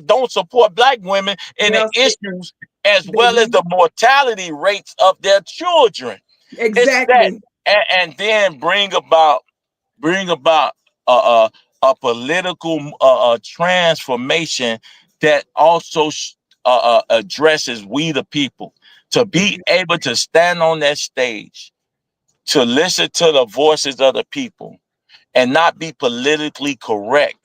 B: don't support black women in the issues, as well as the mortality rates of their children.
A: Exactly.
B: And then bring about a political transformation that also addresses we the people, to be able to stand on that stage, to listen to the voices of the people and not be politically correct.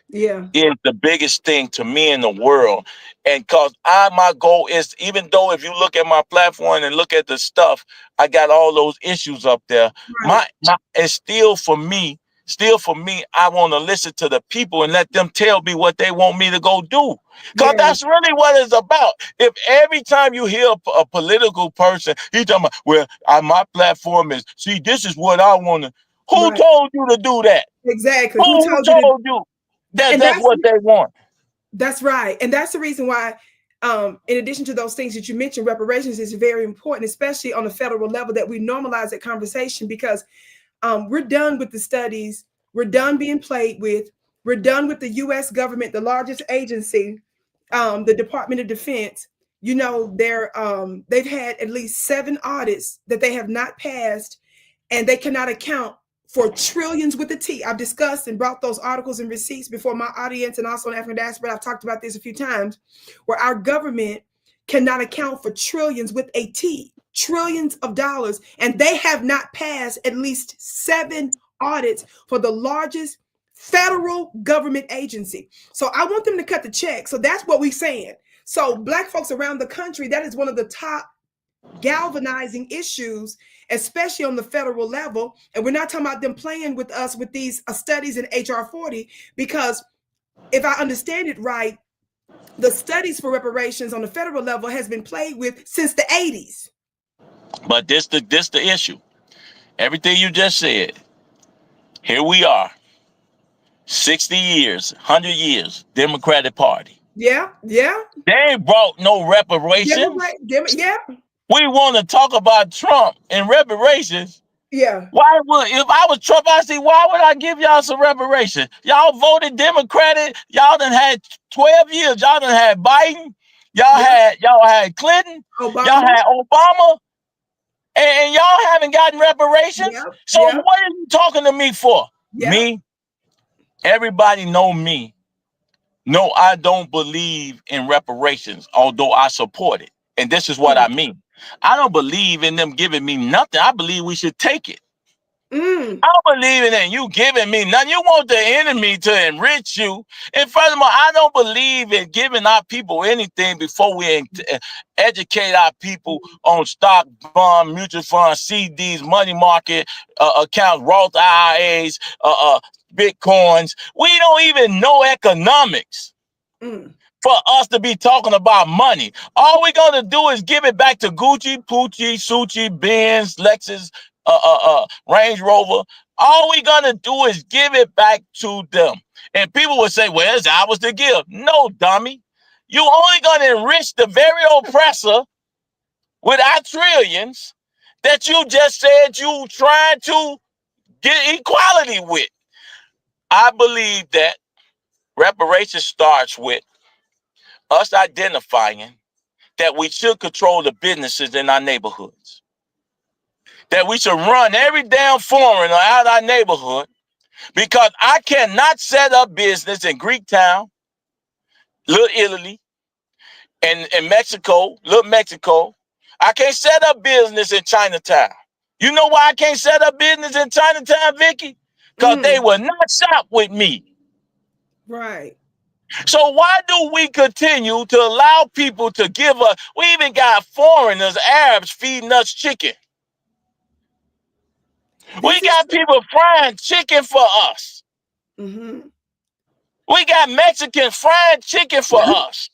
B: Is the biggest thing to me in the world. And because my goal is, even though if you look at my platform and look at the stuff, I got all those issues up there. And still for me, I want to listen to the people and let them tell me what they want me to go do. Because that's really what it's about. If every time you hear a political person, he's talking about, well, my platform is, see, this is what I want to. Who told you to do that?
A: Exactly.
B: Who told you? That's what they want.
A: That's right. And that's the reason why, in addition to those things that you mentioned, reparations is very important, especially on the federal level, that we normalize that conversation, because we're done with the studies. We're done being played with. We're done with the U.S. government, the largest agency, the Department of Defense. You know, they've had at least 7 audits that they have not passed, and they cannot account for trillions with a T. I've discussed and brought those articles and receipts before my audience, and also in African Diaspora. I've talked about this a few times, where our government cannot account for trillions with a T, trillions of dollars, and they have not passed at least 7 audits for the largest federal government agency. So I want them to cut the check. So that's what we're saying. So Black folks around the country, that is one of the top galvanizing issues, especially on the federal level. And we're not talking about them playing with us with these studies in HR 40, because if I understand it right, the studies for reparations on the federal level has been played with since the 80s.
B: But this the issue. Everything you just said, here we are, 60 years, 100 years, Democratic Party.
A: Yeah.
B: They ain't brought no reparations. We want to talk about Trump and reparations. Why would, if I was Trump, I say, why would I give y'all some reparations? Y'all voted Democratic. Y'all done had 12 years. Y'all done had Biden. Y'all had Clinton. Y'all had Obama. And y'all haven't gotten reparations. So what are you talking to me for? Me? Everybody know me. No, I don't believe in reparations, although I support it. And this is what I mean. I don't believe in them giving me nothing. I believe we should take it. I don't believe in that you giving me nothing. You want the enemy to enrich you. And furthermore, I don't believe in giving our people anything before we educate our people on stock, bond, mutual funds, CDs, money market accounts, Roth IRAs, Bitcoins. We don't even know economics. For us to be talking about money. All we're gonna do is give it back to Gucci, Poochie, Suchi, Benz, Lexus, Range Rover. All we're gonna do is give it back to them. And people would say, well, it's ours to give. No, dummy. You only gonna enrich the very oppressor with our trillions that you just said you trying to get equality with. I believe that reparations starts with us identifying that we should control the businesses in our neighborhoods. That we should run every damn foreigner out of our neighborhood, because I cannot set up business in Greektown, Little Italy, and Mexico, Little Mexico. I can't set up business in Chinatown. You know why I can't set up business in Chinatown, Vicki? Because they will not shop with me.
A: Right.
B: So why do we continue to allow people to give us? We even got foreigners, Arabs, feeding us chicken. We got people frying chicken for us.
A: Mm-hmm.
B: We got Mexicans frying chicken for us.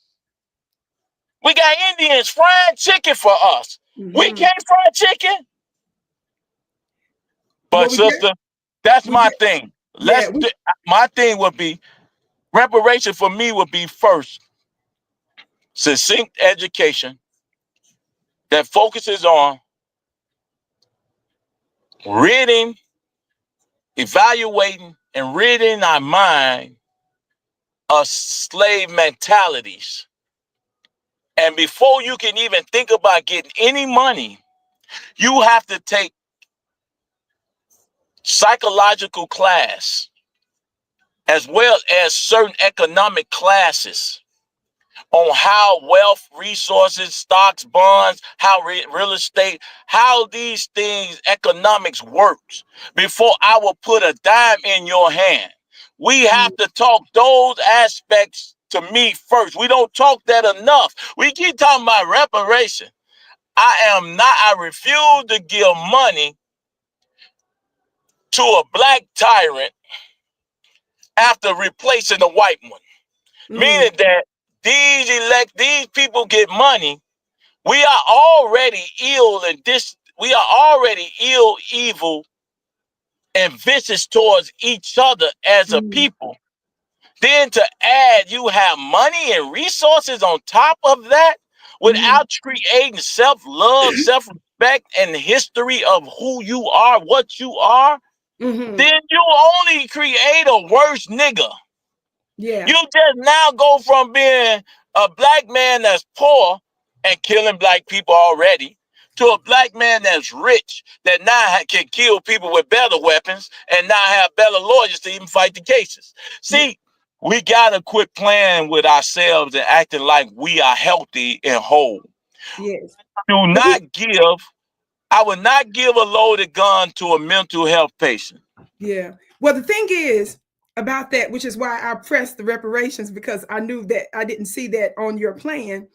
B: We got Indians frying chicken for us.
A: Mm-hmm.
B: We can't fry chicken. But sister, that's my thing. My thing would be, reparation for me would be first, succinct education that focuses on ridding, evaluating, and ridding our mind of slave mentalities. And before you can even think about getting any money, you have to take psychological class as well as certain economic classes on how wealth, resources, stocks, bonds, how real estate, how these things, economics works before I will put a dime in your hand. We have to talk those aspects to me first. We don't talk that enough. We keep talking about reparation. I refuse to give money to a black tyrant after replacing a white one. Meaning that these people get money. We are already ill and evil and vicious towards each other as a people. Then to add, you have money and resources on top of that without creating self-love, self-respect, and history of who you are, what you are, then you only create a worse nigga.
A: Yeah.
B: You just now go from being a black man that's poor and killing black people already to a black man that's rich that now can kill people with better weapons and now have better lawyers to even fight the cases. See, we got to quit playing with ourselves and acting like we are healthy and whole.
A: Yes.
B: I would not give a loaded gun to a mental health patient.
A: Yeah. Well, the thing is about that, which is why I pressed the reparations, because I knew that I didn't see that on your plan.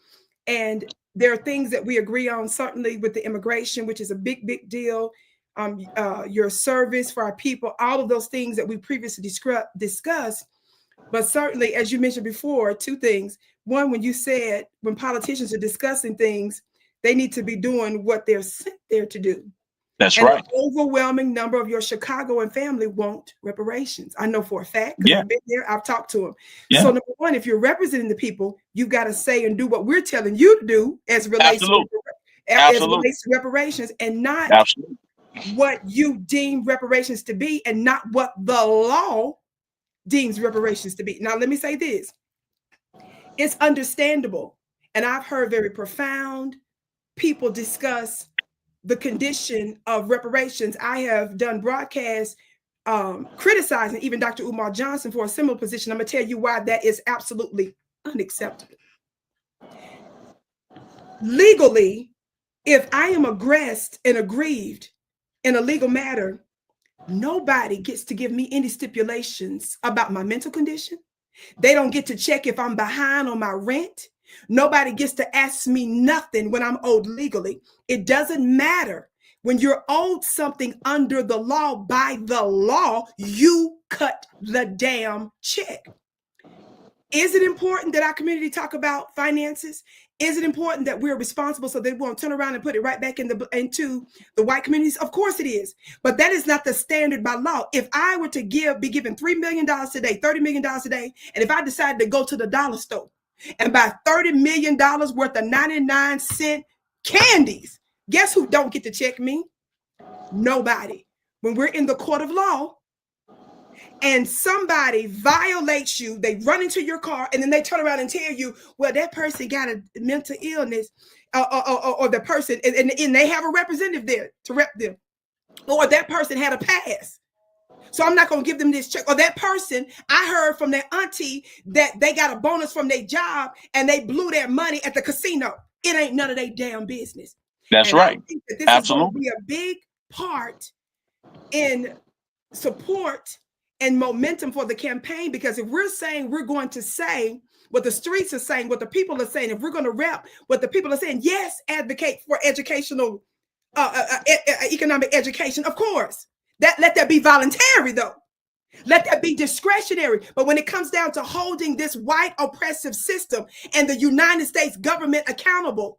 A: And there are things that we agree on, certainly with the immigration, which is a big, big deal. Your service for our people, all of those things that we previously discussed. But certainly, as you mentioned before, two things. One, when you said when politicians are discussing things, they need to be doing what they're sent there to do.
B: That's
A: and
B: right.
A: An overwhelming number of your Chicagoan family want reparations. I know for a fact because I've been there. I've talked to them. So number one, if you're representing the people, you've got to say and do what we're telling you to do as it relates to reparations, and not what you deem reparations to be, and not what the law deems reparations to be. Now, let me say this. It's understandable, and I've heard very profound people discuss the condition of reparations. I have done broadcasts criticizing even Dr. Umar Johnson for a similar position. I'm going to tell you why that is absolutely unacceptable. Legally, if I am aggressed and aggrieved in a legal matter, nobody gets to give me any stipulations about my mental condition. They don't get to check if I'm behind on my rent. Nobody gets to ask me nothing when I'm owed legally. It doesn't matter. When you're owed something under the law, by the law, you cut the damn check. Is it important that our community talk about finances? Is it important that we're responsible so they won't turn around and put it right back into the white communities? Of course it is. But that is not the standard by law. If I were to be given $3 million today, $30 million today, and if I decided to go to the dollar store and buy $30 million worth of 99-cent candies, guess who don't get to check me? Nobody. When we're in the court of law and somebody violates you, they run into your car and then they turn around and tell you, well, that person got a mental illness or the person, and they have a representative there to rep them, or that person had a past, so I'm not going to give them this check. Or that person, I heard from their auntie that they got a bonus from their job and they blew their money at the casino. It ain't none of their damn business.
B: That's right.
A: I think that this is going to be a big part in support and momentum for the campaign, because if we're saying we're going to say what the streets are saying, what the people are saying, if we're going to rep what the people are saying, yes, advocate for educational, economic education, of course. Let that be voluntary, though. Let that be discretionary. But when it comes down to holding this white oppressive system and the United States government accountable,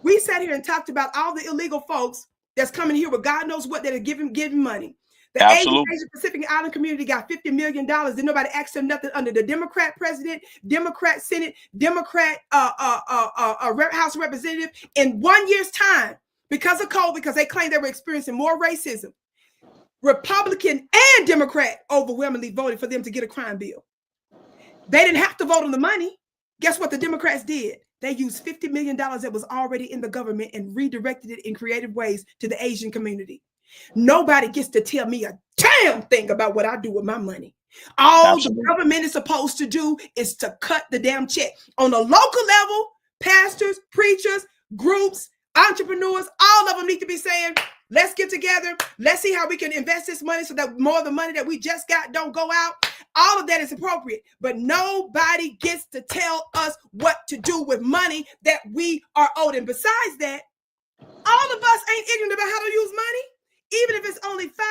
A: we sat here and talked about all the illegal folks that's coming here with God knows what, that are giving money. The Asian Pacific Island community got $50 million. Did nobody ask them nothing under the Democrat president, Democrat Senate, Democrat House representative in 1 year's time because of COVID, because they claimed they were experiencing more racism. Republican and Democrat overwhelmingly voted for them to get a crime bill. They didn't have to vote on the money. Guess what the Democrats did? They used $50 million that was already in the government and redirected it in creative ways to the Asian community. Nobody gets to tell me a damn thing about what I do with my money. All the government is supposed to do is to cut the damn check. On a local level, pastors, preachers, groups, entrepreneurs, all of them need to be saying, let's get together. Let's see how we can invest this money so that more of the money that we just got don't go out. All of that is appropriate, but nobody gets to tell us what to do with money that we are owed. And besides that, all of us ain't ignorant about how to use money. Even if it's only 5,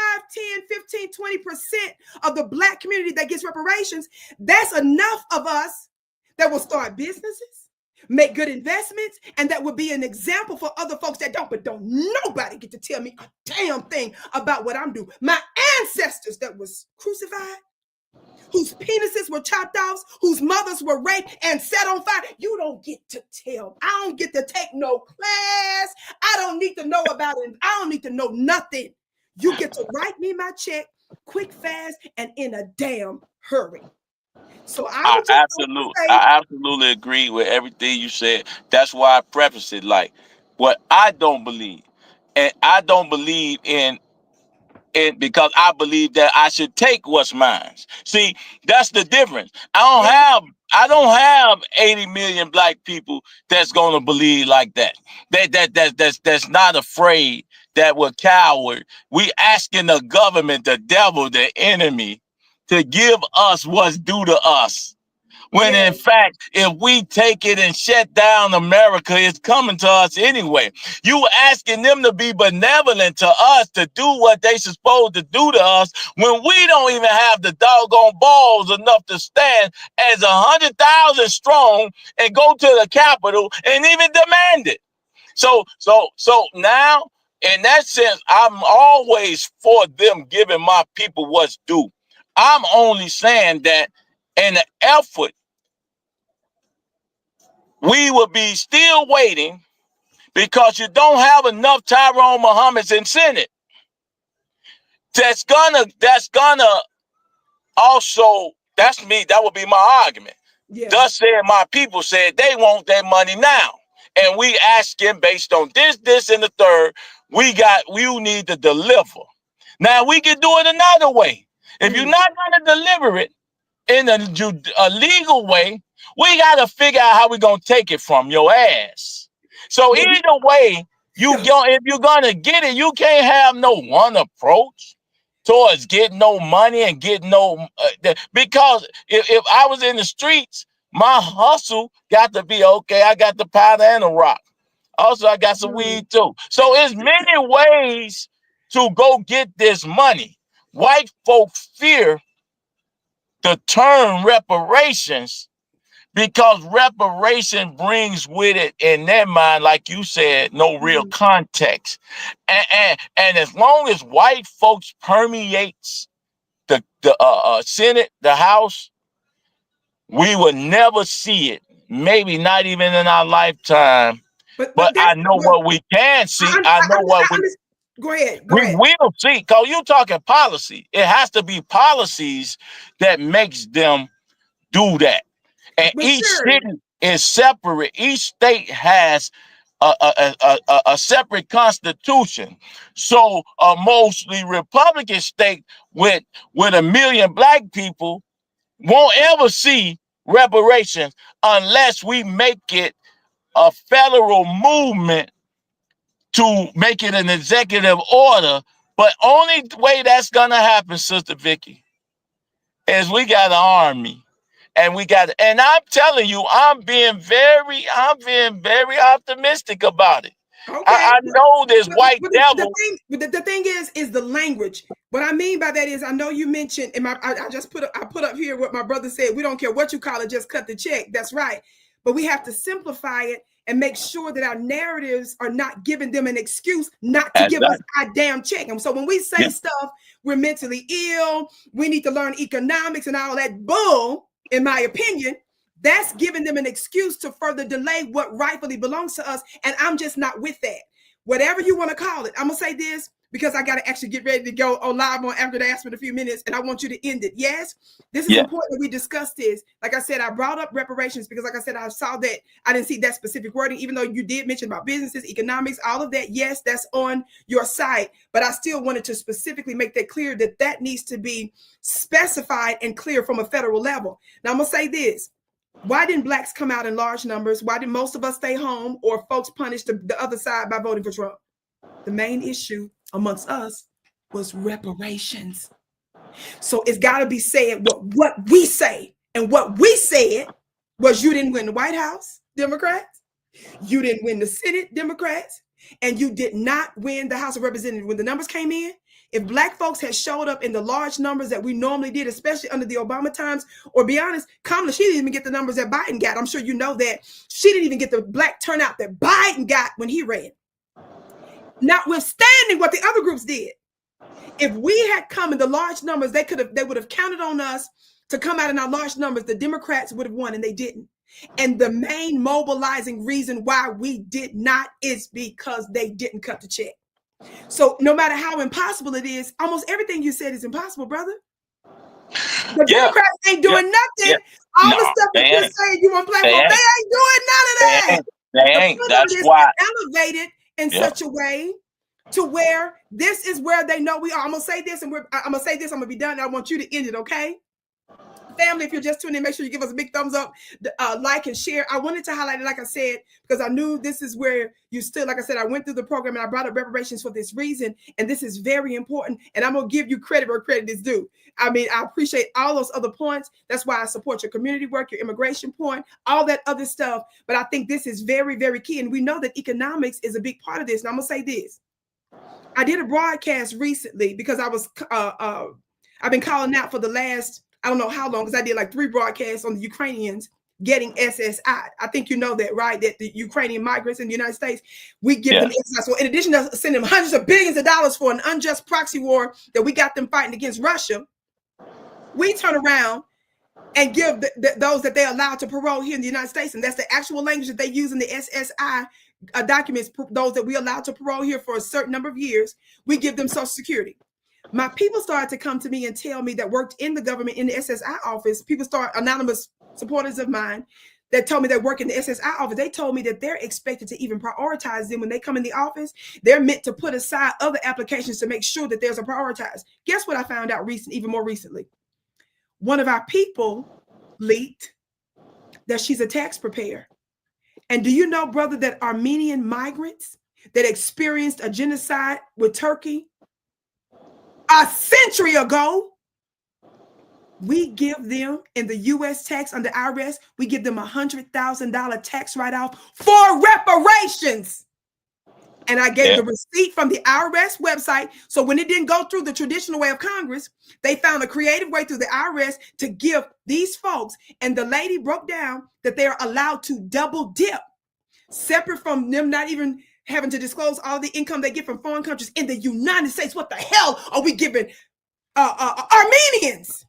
A: 10, 15, 20% of the Black community that gets reparations, that's enough of us that will start businesses, make good investments, and that would be an example for other folks that don't. But don't nobody get to tell me a damn thing about what I'm doing. My ancestors that was crucified, whose penises were chopped off, whose mothers were raped and set on fire. You don't get to tell. I don't get to take no class. I don't need to know about it. I don't need to know nothing. You get to write me my check quick, fast, and in a damn hurry. So I
D: absolutely agree with everything you said. That's why I preface it like what I don't believe. And I don't believe in because I believe that I should take what's mine. See, that's the difference. I don't have 80 million Black people that's gonna believe like that. That's not afraid, that we're coward. We asking the government, the devil, the enemy, to give us what's due to us. When in fact, if we take it and shut down America, it's coming to us anyway. You asking them to be benevolent to us, to do what they supposed to do to us, when we don't even have the doggone balls enough to stand as 100,000 strong and go to the Capitol and even demand it. So now, in that sense, I'm always for them giving my people what's due. I'm only saying that in the effort, we will be still waiting because you don't have enough Tyrone Muhammad's in Senate. That's gonna also, that's me, that would be my argument. Yeah. Thus said my people said they want their money now. And we asking based on this, and the third, you need to deliver. Now we can do it another way. If you're not gonna deliver it in a legal way, we got to figure out how we're going to take it from your ass. So either way, if you're going to get it, you can't have no one approach towards getting no money and getting no, because if I was in the streets, my hustle got to be, okay, I got the powder and the rock. Also, I got some weed too. So there's many ways to go get this money. White folks fear the term reparations because reparation brings with it, in their mind, like you said, no real context. And as long as white folks permeates the Senate, the House, we will never see it. Maybe not even in our lifetime. But I know what we can see.
A: Go ahead.
D: We will see, because you're talking policy. It has to be policies that makes them do that. And each city is separate. Each state has a separate constitution. So a mostly Republican state with 1 million Black people won't ever see reparations unless we make it a federal movement to make it an executive order But only way that's gonna happen, Sister Vicki, is we got an army. And I'm telling you, I'm being very optimistic about it.
A: Okay.
D: I know this white devil.
A: The thing is the language. What I mean by that is, I know you mentioned, and I put up here what my brother said. We don't care what you call it, just cut the check. That's right. But we have to simplify it and make sure that our narratives are not giving them an excuse not to give us our damn check. And so when we say stuff, we're mentally ill, we need to learn economics and all that bull, in my opinion, that's giving them an excuse to further delay what rightfully belongs to us. And I'm just not with that. Whatever you want to call it. I'm going to say this because I got to actually get ready to go on live on after they ask me in a few minutes, and I want you to end it. Yes, this is important that we discuss this. Like I said, I brought up reparations because, like I said, I saw that I didn't see that specific wording, even though you did mention about businesses, economics, all of that. Yes, that's on your site, but I still wanted to specifically make that clear that that needs to be specified and clear from a federal level. Now, I'm going to say this. Why didn't blacks come out in large numbers? Why did most of us stay home, or folks punish the other side by voting for Trump? The main issue amongst us was reparations. So it's got to be said what we say. And what we said was, you didn't win the White House, Democrats. You didn't win the Senate, Democrats. And you did not win the House of Representatives. When the numbers came in, if black folks had showed up in the large numbers that we normally did, especially under the Obama times, or be honest, Kamala, she didn't even get the numbers that Biden got. I'm sure you know that. She didn't even get the black turnout that Biden got when he ran. Notwithstanding what the other groups did. If we had come in the large numbers, they would have counted on us to come out in our large numbers. The Democrats would have won, and they didn't. And the main mobilizing reason why we did not is because they didn't cut the check. So no matter how impossible it is, almost everything you said is impossible, brother. The Democrats ain't doing nothing. All the stuff that you're saying you want black folks, they ain't doing none of that.
D: They ain't. That's why
A: elevated in such a way to where this is where they know we are. I'm gonna say this, and I'm gonna be done. And I want you to end it, okay? Family, if you're just tuning in, make sure you give us a big thumbs up, like and share. I wanted to highlight it, like I said, because I knew this is where you stood. Like I said, I went through the program and I brought up reparations for this reason. And this is very important. And I'm going to give you credit where credit is due. I mean, I appreciate all those other points. That's why I support your community work, your immigration point, all that other stuff. But I think this is very, very key. And we know that economics is a big part of this. And I'm going to say this. I did a broadcast recently because I've been calling out for the last, I don't know how long, because I did like 3 broadcasts on the Ukrainians getting SSI. I think you know that, right? That the Ukrainian migrants in the United States, we give them SSI. So in addition to sending them hundreds of billions of dollars for an unjust proxy war that we got them fighting against Russia, we turn around and give those that they allowed to parole here in the United States. And that's the actual language that they use in the SSI documents, those that we allowed to parole here for a certain number of years, we give them Social Security. My people started to come to me and tell me that worked in the government in the SSI office. People anonymous supporters of mine that told me they work in the SSI office. They told me that they're expected to even prioritize them when they come in the office. They're meant to put aside other applications to make sure that there's a prioritize. Guess what I found out even more recently? One of our people leaked that she's a tax preparer. And do you know, brother, that Armenian migrants that experienced a genocide with Turkey a century ago, we give them in the U.S. tax under IRS, we give them $100,000 tax write-off for reparations. And I gave the receipt from the IRS website. So when it didn't go through the traditional way of Congress, they found a creative way through the IRS to give these folks. And the lady broke down that they're allowed to double dip, separate from them not even having to disclose all the income they get from foreign countries in the United States. What the hell are we giving Armenians?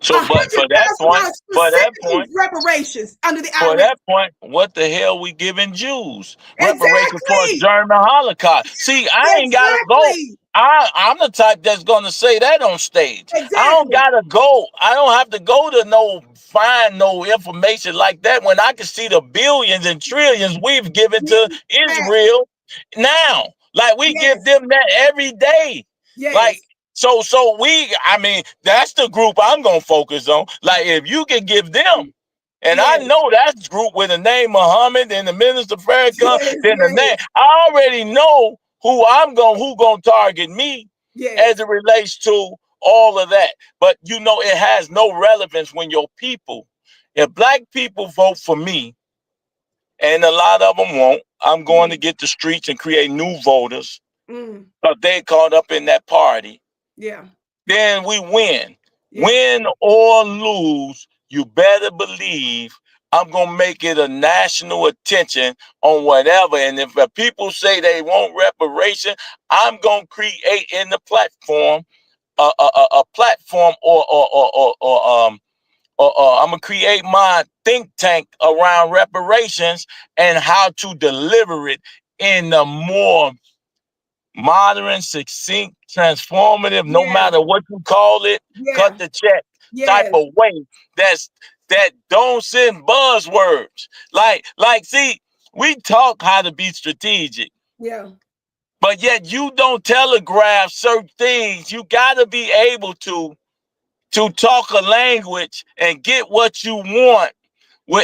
D: So, but for that point,
A: reparations under the IRS.
D: For that point, what the hell we giving Jews? Reparations for a German Holocaust. See, I ain't gotta go. I'm the type that's gonna say that on stage. Exactly. I don't gotta go. I don't have to go to find no information like that when I can see the billions and trillions we've given to Israel now. Like we give them that every day. Yes. Like. So I mean, that's the group I'm going to focus on. Like, if you can give them, and I know that's the group with the name Muhammad and the Minister Farrakhan, then the name, I already know who going to target me. as it relates to all of that. But you know, it has no relevance when your people, if black people vote for me, and a lot of them won't, I'm going to get the streets and create new voters because they caught up in that party.
A: Yeah.
D: Then we win. Yeah. Win or lose, you better believe I'm going to make it a national attention on whatever. And if people say they want reparation, I'm going to create in the platform a platform or I'm going to create my think tank around reparations and how to deliver it in a more modern, succinct, transformative, no matter what you call it, cut the check type of way that don't send buzzwords. Like, see, we talk how to be strategic.
A: Yeah.
D: But yet you don't telegraph certain things. You got to be able to talk a language and get what you want.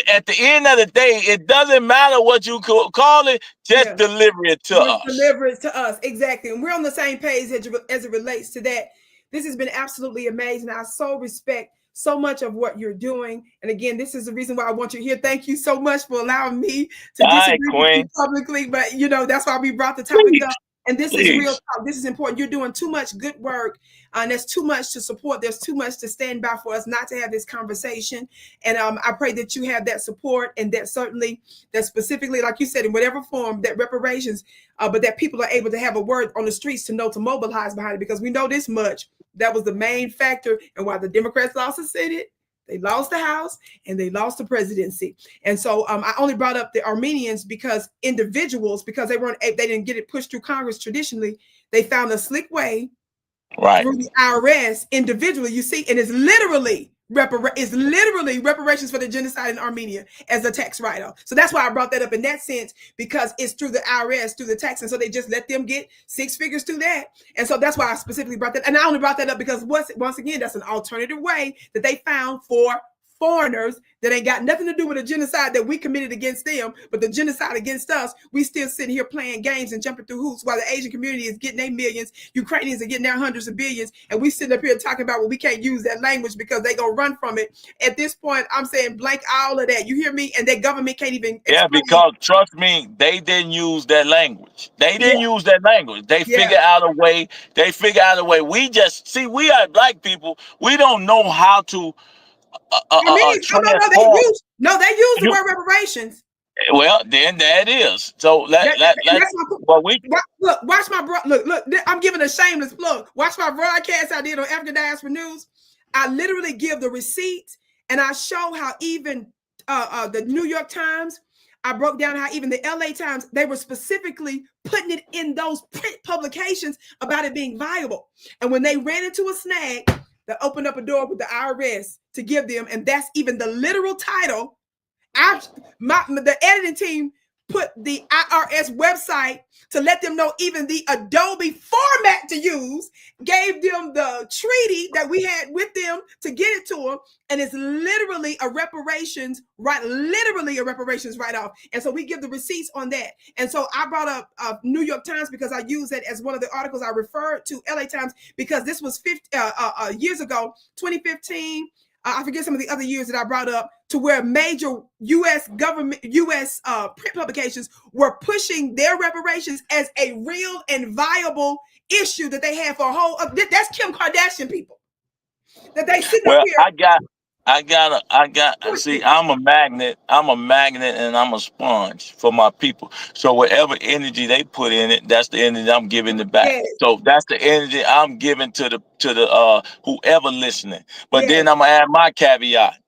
D: At the end of the day, it doesn't matter what you call it, just deliver it to us.
A: Deliver it to us, exactly. And we're on the same page as it relates to that. This has been absolutely amazing. I so respect so much of what you're doing. And again, this is the reason why I want you here. Thank you so much for allowing me to disagree with you publicly. But, you know, that's why we brought the topic up. And this is real talk. This is important. You're doing too much good work. And there's too much to support. There's too much to stand by for us not to have this conversation. And I pray that you have that support and that certainly, that specifically, like you said, in whatever form, that reparations, but that people are able to have a word on the streets to know to mobilize behind it. Because we know this much. That was the main factor. And why the Democrats lost the Senate, they lost the House, and they lost the presidency. And so I only brought up the Armenians because individuals, because they didn't get it pushed through Congress traditionally, they found a slick way through the IRS individually, you see, and it's literally reparations for the genocide in Armenia as a tax write-off. So that's why I brought that up in that sense, because it's through the IRS, through the tax. And so they just let them get 6 figures through that. And so that's why I specifically brought that. And I only brought that up because once again, that's an alternative way that they found for foreigners that ain't got nothing to do with the genocide that we committed against them, but the genocide against us. We still sitting here playing games and jumping through hoops while the Asian community is getting their millions, Ukrainians are getting their hundreds of billions, and we sitting up here talking about, well, we can't use that language because they gonna run from it. At this point, I'm saying blank all of that. You hear me? And that government can't even explain.
D: Because trust me, they didn't use that language. They didn't use that language. They figured out a way. We just see, we are black people. We don't know how to
A: they use the word reparations.
D: Well, then that is. So watch
A: my look. I'm giving a shameless plug. Watch my broadcast I did on African Diaspora News. I literally give the receipts, and I show how even the New York Times. I broke down how even the LA Times, they were specifically putting it in those print publications about it being viable. And when they ran into a snag, they opened up a door with the IRS to give them, and that's even the literal title. The editing team put the IRS website to let them know even the Adobe format to use, gave them the treaty that we had with them to get it to them, and it's literally a reparations write-off. And so we give the receipts on that. And so I brought up New York Times because I use it as one of the articles I referred to LA Times, because this was years ago, 2015. I forget some of the other years that I brought up, to where major U.S. government, U.S. Print publications were pushing their reparations as a real and viable issue that they had for a whole. That's Kim Kardashian people. That they sit up here.
D: See, I'm a magnet, and I'm a sponge for my people. So whatever energy they put in it, that's the energy I'm giving it back. Yes. So that's the energy I'm giving to the whoever listening. But then I'm gonna add my caveat.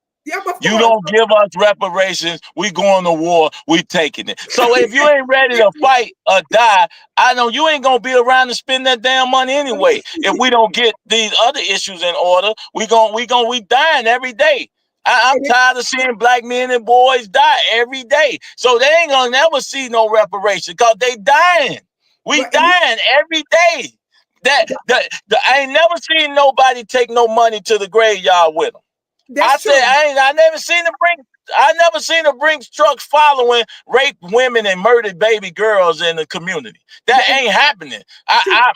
D: You don't give us reparations, we going to war, we taking it. So if you ain't ready to fight or die, I know you ain't gonna be around to spend that damn money anyway. If we don't get these other issues in order, we dying every day. I'm tired of seeing black men and boys die every day. So they ain't gonna never see no reparation because they dying. We dying every day. I ain't never seen nobody take no money to the graveyard with them.
A: That's true.
D: I never seen her bring trucks following raped women and murdered baby girls in the community. That ain't happening.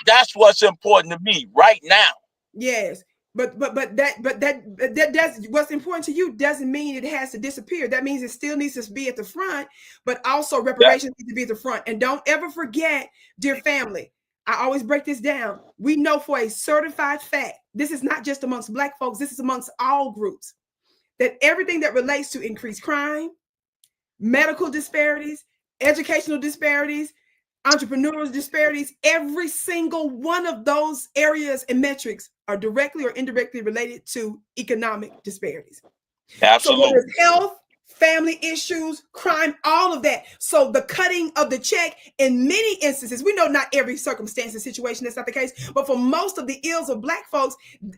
D: That's what's important to me right now.
A: Yes. But that's what's important to you doesn't mean it has to disappear. That means it still needs to be at the front, but also reparations need to be at the front. And don't ever forget, dear family, I always break this down. We know for a certified fact, this is not just amongst Black folks, this is amongst all groups, that everything that relates to increased crime, medical disparities, educational disparities, entrepreneurial disparities, every single one of those areas and metrics are directly or indirectly related to economic disparities.
D: Absolutely.
A: So whether it's health, family issues, crime, all of that. So the cutting of the check in many instances, we know not every circumstance and situation, that's not the case, but for most of the ills of Black folks,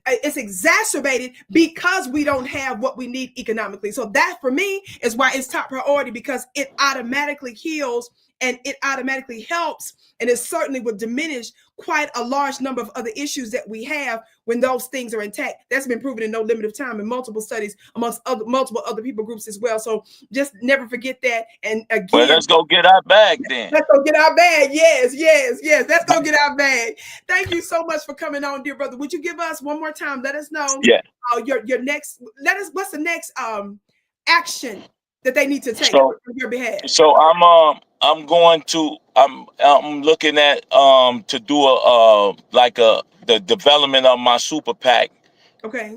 A: it's exacerbated because we don't have what we need economically. So that for me is why it's top priority, because it automatically heals and it automatically helps, and it certainly would diminish quite a large number of other issues that we have when those things are intact. That's been proven in no limit of time in multiple studies amongst multiple other people groups as well. So just never forget that. And again,
D: well, let's go get our bag then.
A: Let's go get our bag. Yes. Let's go get our bag. Thank you so much for coming on, dear brother. Would you give us one more time? Let us know. Your next. What's the next action that they need to take on your behalf?
D: So I'm looking at to do the development of my super PAC.
A: Okay.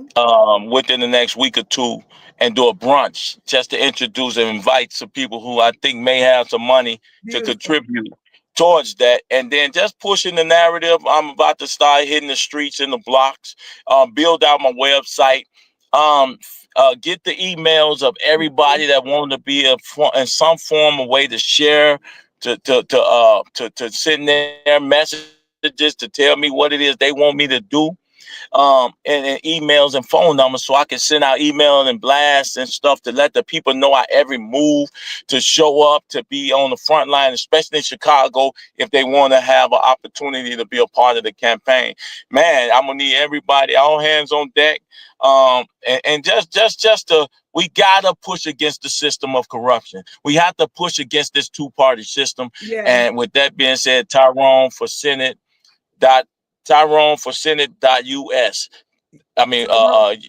D: Within the next week or two, and do a brunch just to introduce and invite some people who I think may have some money to contribute towards that, and then just pushing the narrative. I'm about to start hitting the streets and the blocks, build out my website, get the emails of everybody that want to be in some form of way to share, to send their messages to tell me what it is they want me to do. And emails and phone numbers, so I can send out emails and blasts and stuff to let the people know our every move, to show up, to be on the front line, especially in Chicago, if they want to have an opportunity to be a part of the campaign. Man, I'm gonna need everybody, all hands on deck. And we gotta push against the system of corruption. We have to push against this two-party system.
A: Yeah.
D: And with that being said, Tyrone for Senate. TyroneForSenate.us.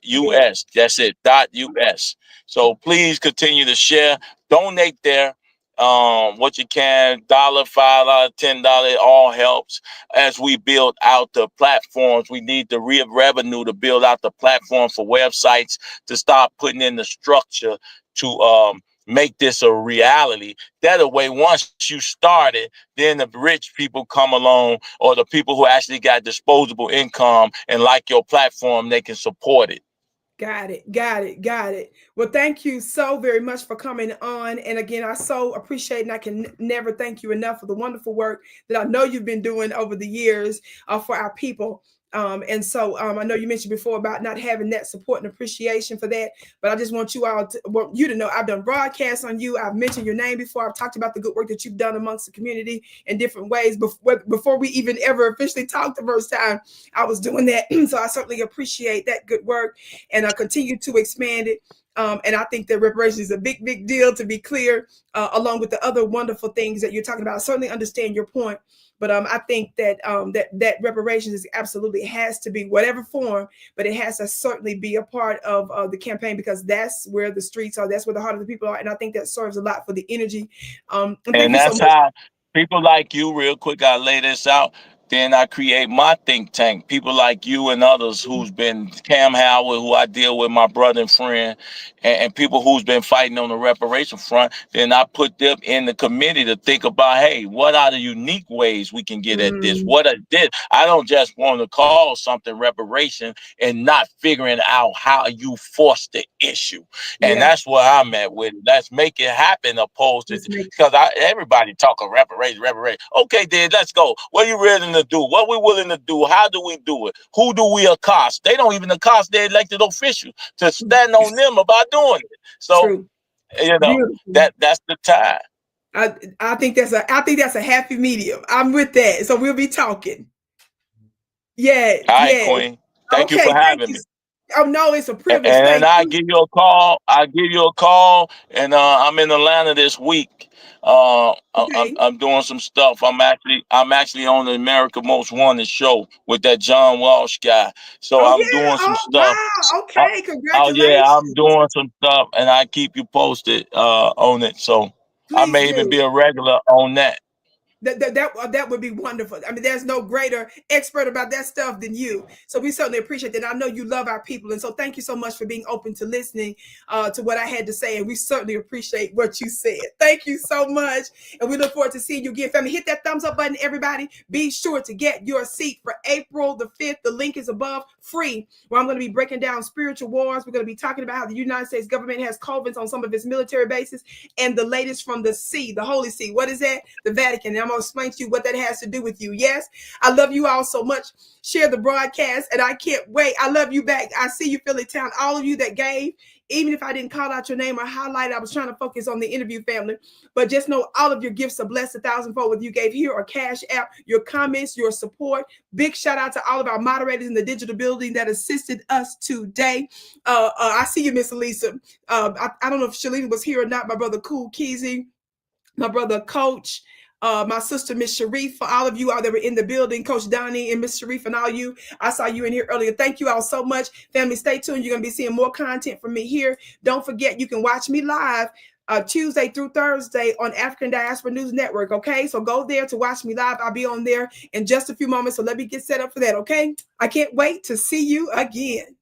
D: US. That's it. .us. So please continue to share, donate there. What you can, $1, $5, $10, all helps as we build out the platforms. We need the revenue to build out the platform for websites, to start putting in the structure to make this a reality. That way, once you start it, then the rich people come along, or the people who actually got disposable income and like your platform, they can support it.
A: Got it. Well, thank you so very much for coming on. And again, I so appreciate, and I can never thank you enough for the wonderful work that I know you've been doing over the years for our people. And so I know you mentioned before about not having that support and appreciation for that, but I just want you to know I've done broadcasts on you. I've mentioned your name before. I've talked about the good work that you've done amongst the community in different ways before we even ever officially talked the first time. I was doing that. So I certainly appreciate that good work, and I continue to expand it. And I think that reparations is a big, big deal, to be clear, along with the other wonderful things that you're talking about. I certainly understand your point. But I think that that reparations absolutely has to be, whatever form, but it has to certainly be a part of the campaign, because that's where the streets are, that's where the heart of the people are, and I think that serves a lot for the energy. And
D: that's how people like you, real quick, I lay this out. Then I create my think tank. People like you and others who's been Cam Howard, who I deal with, my brother and friend, and people who's been fighting on the reparation front. Then I put them in the committee to think about, hey, what are the unique ways we can get at this? What I did. I don't just want to call something reparation and not figuring out how you force the issue. And that's where I'm at with it. Let's make it happen, opposed to, because everybody talking reparation. Okay, then let's go. What are you ready to do? What we willing to do? How do we do it? Who do we accost? They don't even accost their elected officials to stand on them about doing it. So that's the time.
A: I think that's a happy medium. I'm with that. So we'll be talking. Yeah.
D: All right, Queen. Thank you for having me.
A: Oh no, it's a privilege.
D: And I give you a call. And I'm in Atlanta this week.
A: Okay.
D: I'm doing some stuff. I'm actually on the America Most Wanted show with that John Walsh guy. So I'm doing some stuff.
A: Wow. Okay. Congratulations.
D: Oh yeah, I'm doing some stuff, and I keep you posted on it. So I may even be a regular on that.
A: That would be wonderful. I mean, there's no greater expert about that stuff than you. So we certainly appreciate that. I know you love our people. And so thank you so much for being open to listening to what I had to say. And we certainly appreciate what you said. Thank you so much. And we look forward to seeing you again. Family, hit that thumbs up button, everybody. Be sure to get your seat for April the 5th. The link is above, free, where I'm going to be breaking down spiritual wars. We're going to be talking about how the United States government has covens on some of its military bases, and the latest from the See, the Holy See. What is that? The Vatican. And I'm going to explain to you what that has to do with you. Yes, I love you all so much. Share the broadcast, and I can't wait. I love you back. I see you, Philly Town. All of you that gave, even if I didn't call out your name or highlight, I was trying to focus on the interview, family. But just know all of your gifts are blessed 1,000-fold, whether you gave here or Cash App, your comments, your support. Big shout out to all of our moderators in the digital building that assisted us today. I see you, Miss Elisa. I don't know if Shalene was here or not. My brother Cool Keezy, my brother Coach, my sister Miss Sharif, for all of you all that were in the building, Coach Donnie and Miss Sharif and all you. I saw you in here earlier. Thank you all so much. Family, stay tuned. You're going to be seeing more content from me here. Don't forget, you can watch me live Tuesday through Thursday on African Diaspora News Network. Okay, so go there to watch me live. I'll be on there in just a few moments. So let me get set up for that. Okay, I can't wait to see you again.